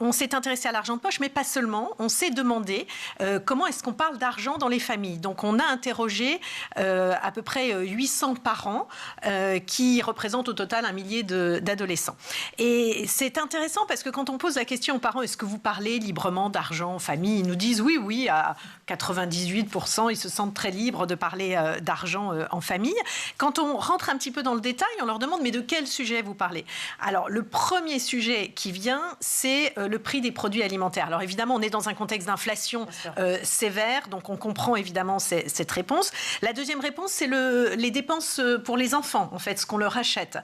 on s'est intéressé à l'argent de poche, mais pas seulement. On s'est demandé comment est-ce qu'on parle d'argent dans les familles. Donc on a interrogé à peu près 800 parents qui représentent au total 1 millier d'adolescents. Et c'est intéressant parce que quand on pose la question aux parents, est-ce que vous parlez librement d'argent en famille, ils nous disent oui, à 98%, ils se sentent très libres de parler d'argent en famille. Quand on rentre un petit peu dans le détail, on leur demande mais de quel sujet vous parlez? Alors le premier sujet qui vient, c'est le prix des produits alimentaires. Alors évidemment, on est dans un contexte d'inflation sévère, donc on comprend évidemment cette réponse. La deuxième réponse, c'est les dépenses pour les enfants, en fait, ce qu'on leur achète.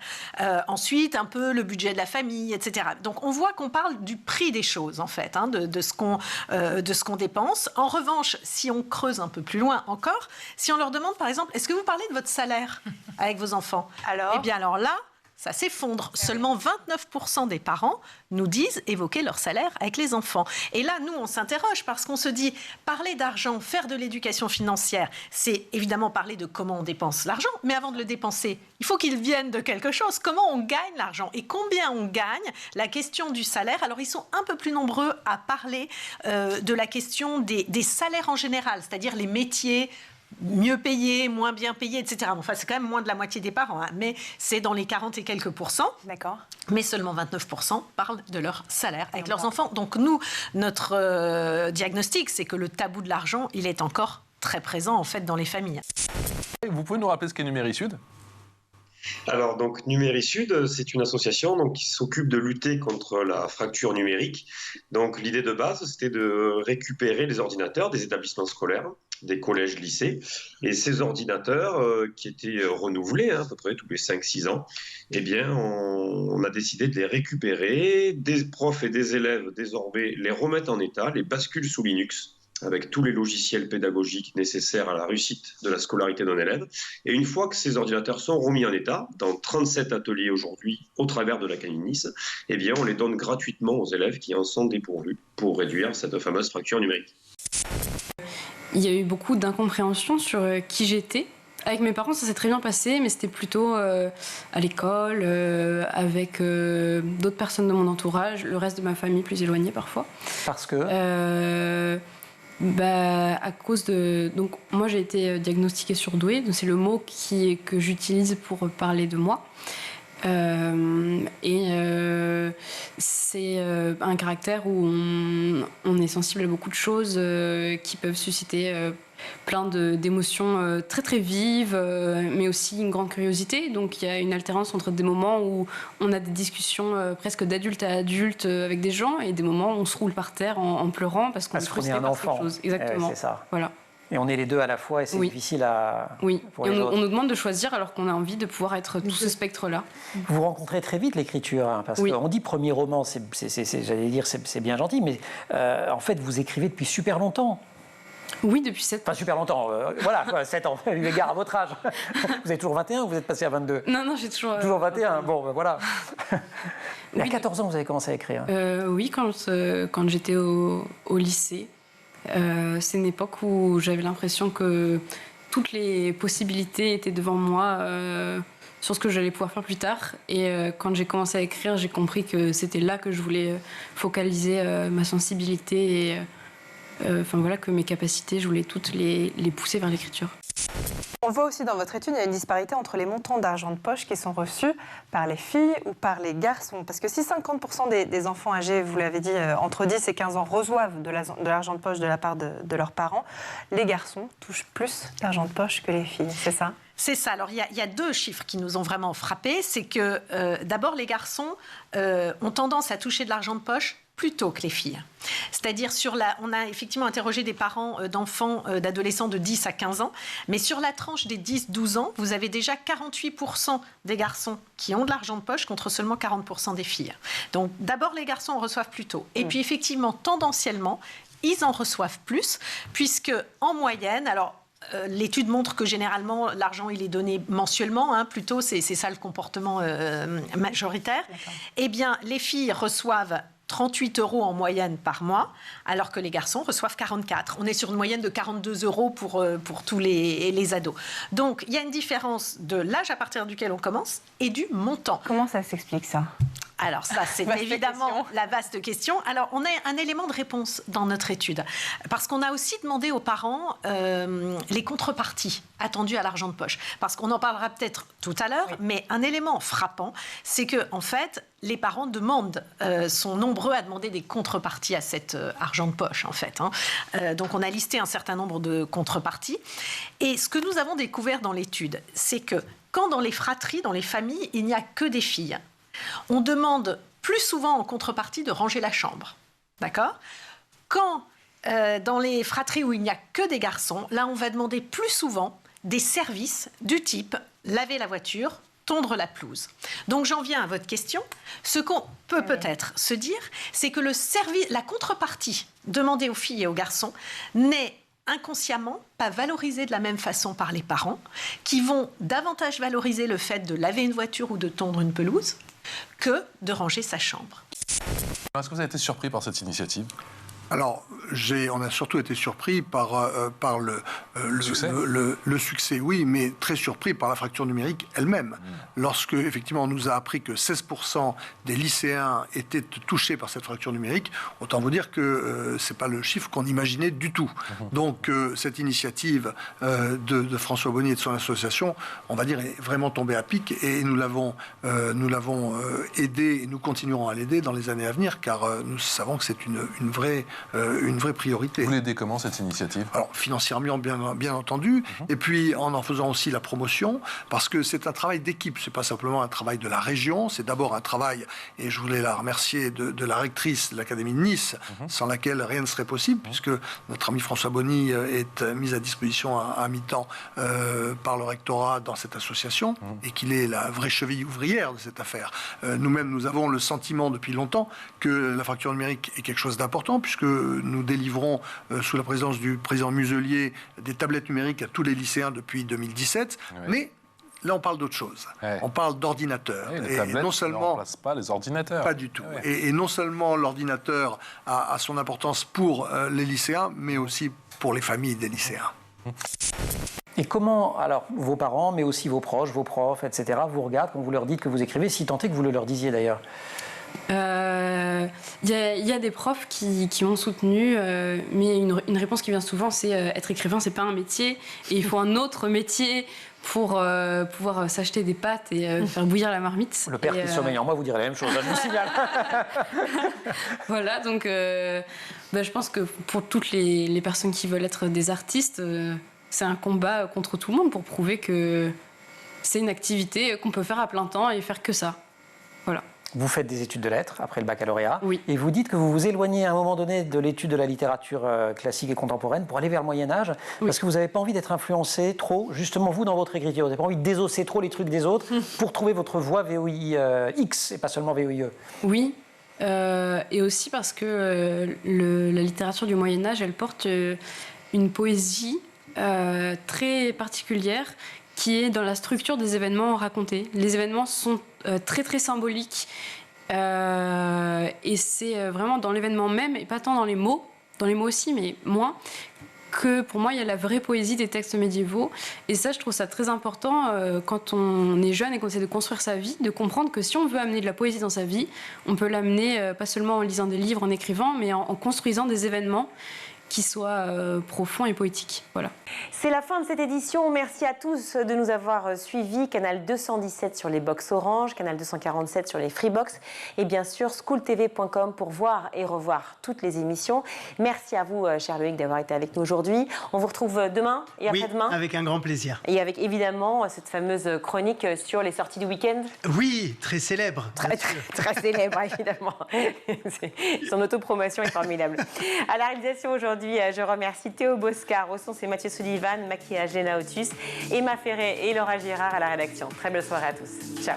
Ensuite, un peu le budget de la famille, etc. Donc on voit qu'on parle du prix des choses, en fait, de ce qu'on dépense. En revanche, si on creuse un peu plus loin encore, si on leur demande, par exemple, est-ce que vous parlez de votre salaire avec vos enfants? Eh bien alors là, ça s'effondre. Seulement 29% des parents nous disent évoquer leur salaire avec les enfants. Et là, nous, on s'interroge parce qu'on se dit, parler d'argent, faire de l'éducation financière, c'est évidemment parler de comment on dépense l'argent, mais avant de le dépenser, il faut qu'il vienne de quelque chose. Comment on gagne l'argent et combien on gagne? La question du salaire, alors ils sont un peu plus nombreux à parler de la question des salaires en général, c'est-à-dire les métiers mieux payés, moins bien payés, etc. Enfin, c'est quand même moins de la moitié des parents, mais c'est dans les 40 et quelques %. D'accord. Mais seulement 29% parlent de leur salaire avec leurs enfants. Donc nous, notre diagnostic, c'est que le tabou de l'argent, il est encore très présent, en fait, dans les familles. Vous pouvez nous rappeler ce qu'est Numérisud ? Alors, donc, Numérisud, c'est une association donc, qui s'occupe de lutter contre la fracture numérique. Donc, l'idée de base, c'était de récupérer les ordinateurs des établissements scolaires, des collèges, lycées, et ces ordinateurs qui étaient renouvelés à peu près tous les 5-6 ans, eh bien, on a décidé de les récupérer. Des profs et des élèves, désormais, les remettent en état, les basculent sous Linux, avec tous les logiciels pédagogiques nécessaires à la réussite de la scolarité d'un élève. Et une fois que ces ordinateurs sont remis en état, dans 37 ateliers aujourd'hui, au travers de l'Académie de Nice, eh bien, on les donne gratuitement aux élèves qui en sont dépourvus pour réduire cette fameuse fracture numérique. Il y a eu beaucoup d'incompréhension sur qui j'étais. Avec mes parents, ça s'est très bien passé, mais c'était plutôt à l'école, avec d'autres personnes de mon entourage, le reste de ma famille plus éloignée parfois. Parce que à cause de... Donc, moi, j'ai été diagnostiquée surdouée, donc c'est le mot que j'utilise pour parler de moi. C'est un caractère où on est sensible à beaucoup de choses qui peuvent susciter plein d'émotions très très vives, mais aussi une grande curiosité. Donc il y a une alternance entre des moments où on a des discussions presque d'adulte à adulte avec des gens et des moments où on se roule par terre en pleurant parce qu'on est un enfant. Exactement. C'est ça. Voilà. Et on est les deux à la fois et c'est difficile à... Oui, et on nous demande de choisir alors qu'on a envie de pouvoir être tout ce spectre-là. Vous rencontrez très vite l'écriture, parce qu'on dit premier roman, j'allais dire c'est bien gentil, mais en fait vous écrivez depuis super longtemps. Oui, depuis 7 ans. Pas super longtemps, voilà, quoi, 7 ans, eu égard à votre âge. Vous avez toujours 21 ou vous êtes passé à 22? Non, j'ai toujours... Toujours 21, bon, voilà. Mais à 14 ans, vous avez commencé à écrire? Oui, quand j'étais au lycée. C'est une époque où j'avais l'impression que toutes les possibilités étaient devant moi sur ce que j'allais pouvoir faire plus tard. Et quand j'ai commencé à écrire, j'ai compris que c'était là que je voulais focaliser ma sensibilité et que mes capacités, je voulais toutes les pousser vers l'écriture. On voit aussi dans votre étude, il y a une disparité entre les montants d'argent de poche qui sont reçus par les filles ou par les garçons. Parce que si 50% des enfants âgés, vous l'avez dit, entre 10 et 15 ans, reçoivent de l'argent de poche de la part de leurs parents, les garçons touchent plus d'argent de poche que les filles, c'est ça ? C'est ça. Alors, il y a 2 chiffres qui nous ont vraiment frappés. C'est que, d'abord, les garçons ont tendance à toucher de l'argent de poche plus tôt que les filles. C'est-à-dire, on a effectivement interrogé des parents d'enfants, d'adolescents de 10 à 15 ans, mais sur la tranche des 10-12 ans, vous avez déjà 48% des garçons qui ont de l'argent de poche contre seulement 40% des filles. Donc, d'abord, les garçons en reçoivent plus tôt. Et puis, effectivement, tendanciellement, ils en reçoivent plus, puisque, en moyenne, alors, l'étude montre que généralement, l'argent, il est donné mensuellement, hein, plutôt, c'est ça le comportement majoritaire. Eh bien, les filles reçoivent 38 € en moyenne par mois, alors que les garçons reçoivent 44. On est sur une moyenne de 42 € pour tous les ados. Donc, il y a une différence de l'âge à partir duquel on commence et du montant. Comment ça s'explique, ça ? Alors ça, c'est évidemment la vaste question. Alors, on a un élément de réponse dans notre étude, parce qu'on a aussi demandé aux parents les contreparties attendues à l'argent de poche. Parce qu'on en parlera peut-être tout à l'heure, mais un élément frappant, c'est que en fait, les parents sont nombreux à demander des contreparties à cet argent de poche, en fait. Donc, on a listé un certain nombre de contreparties. Et ce que nous avons découvert dans l'étude, c'est que quand dans les fratries, dans les familles, il n'y a que des filles, on demande plus souvent en contrepartie de ranger la chambre. D'accord ? Quand dans les fratries où il n'y a que des garçons, là, on va demander plus souvent des services du type laver la voiture, tondre la pelouse. Donc, j'en viens à votre question. Ce qu'on peut peut-être se dire, c'est que la contrepartie demandée aux filles et aux garçons n'est inconsciemment pas valorisée de la même façon par les parents, qui vont davantage valoriser le fait de laver une voiture ou de tondre une pelouse que de ranger sa chambre. Est-ce que vous avez été surpris par cette initiative ? Alors, on a surtout été surpris par le succès, oui, mais très surpris par la fracture numérique elle-même. Lorsque, effectivement, on nous a appris que 16% des lycéens étaient touchés par cette fracture numérique, autant vous dire que ce n'est pas le chiffre qu'on imaginait du tout. Donc, cette initiative de François Bonny et de son association, on va dire, est vraiment tombée à pic, et nous l'avons aidé, et nous continuerons à l'aider dans les années à venir, car nous savons que c'est une vraie priorité. Vous l'aidez comment, cette initiative ? Alors, financièrement, bien entendu, et puis en faisant aussi la promotion, parce que c'est un travail d'équipe, c'est pas simplement un travail de la région, c'est d'abord un travail, et je voulais la remercier, de la rectrice de l'Académie de Nice, sans laquelle rien ne serait possible, puisque notre ami François Bonny est mis à disposition à mi-temps par le rectorat dans cette association, et qu'il est la vraie cheville ouvrière de cette affaire. Nous-mêmes, nous avons le sentiment depuis longtemps que la fracture numérique est quelque chose d'important, puisque nous délivrons, sous la présidence du président Muselier, des tablettes numériques à tous les lycéens depuis 2017. Oui. Mais là, on parle d'autre chose. Ouais. On parle d'ordinateurs. Oui, les tablettes ne remplacent pas les ordinateurs. Pas du tout. Ouais. Et non seulement l'ordinateur a son importance pour les lycéens, mais aussi pour les familles des lycéens. Et comment, alors, vos parents, mais aussi vos proches, vos profs, etc., vous regardent quand vous leur dites que vous écrivez, si tant est que vous le leur disiez d'ailleurs ? Il y a des profs qui m'ont soutenue, mais une réponse qui vient souvent, c'est être écrivain, c'est pas un métier, et il faut un autre métier pour pouvoir s'acheter des pâtes et faire bouillir la marmite. Le père qui sommeille en moi vous dirait la même chose, je vous signale. Voilà, donc je pense que pour toutes les personnes qui veulent être des artistes, c'est un combat contre tout le monde pour prouver que c'est une activité qu'on peut faire à plein temps et faire que ça. Voilà. Vous faites des études de lettres après le baccalauréat. Oui. Et vous dites que vous vous éloignez à un moment donné de l'étude de la littérature classique et contemporaine pour aller vers le Moyen-Âge, oui. Parce que vous n'avez pas envie d'être influencé trop, justement vous, dans votre écriture. Vous n'avez pas envie de désosser trop les trucs des autres pour trouver votre voie VOIX et pas seulement VOIE. Oui. Et aussi parce que la littérature du Moyen-Âge, elle porte une poésie très particulière qui est dans la structure des événements racontés. Les événements sont très très symboliques et c'est vraiment dans l'événement même et pas tant dans les mots aussi, mais moins, que pour moi il y a la vraie poésie des textes médiévaux, et ça je trouve ça très important quand on est jeune et qu'on essaie de construire sa vie, de comprendre que si on veut amener de la poésie dans sa vie, on peut l'amener pas seulement en lisant des livres, en écrivant, mais en construisant des événements qui soit profond et poétique. Voilà. C'est la fin de cette édition. Merci à tous de nous avoir suivis. Canal 217 sur les box Orange, Canal 247 sur les Freebox et bien sûr schooltv.com pour voir et revoir toutes les émissions. Merci à vous, cher Loïc, d'avoir été avec nous aujourd'hui. On vous retrouve demain et après-demain. Oui, avec un grand plaisir. Et avec évidemment cette fameuse chronique sur les sorties du week-end. Oui, très célèbre. Très célèbre, évidemment. Son autopromotion est formidable. À la réalisation aujourd'hui, je remercie Théo Boscar, au son c'est Mathieu Sullivan, maquillage Léna Otus, Emma Ferré et Laura Girard à la rédaction. Très belle soirée à tous. Ciao.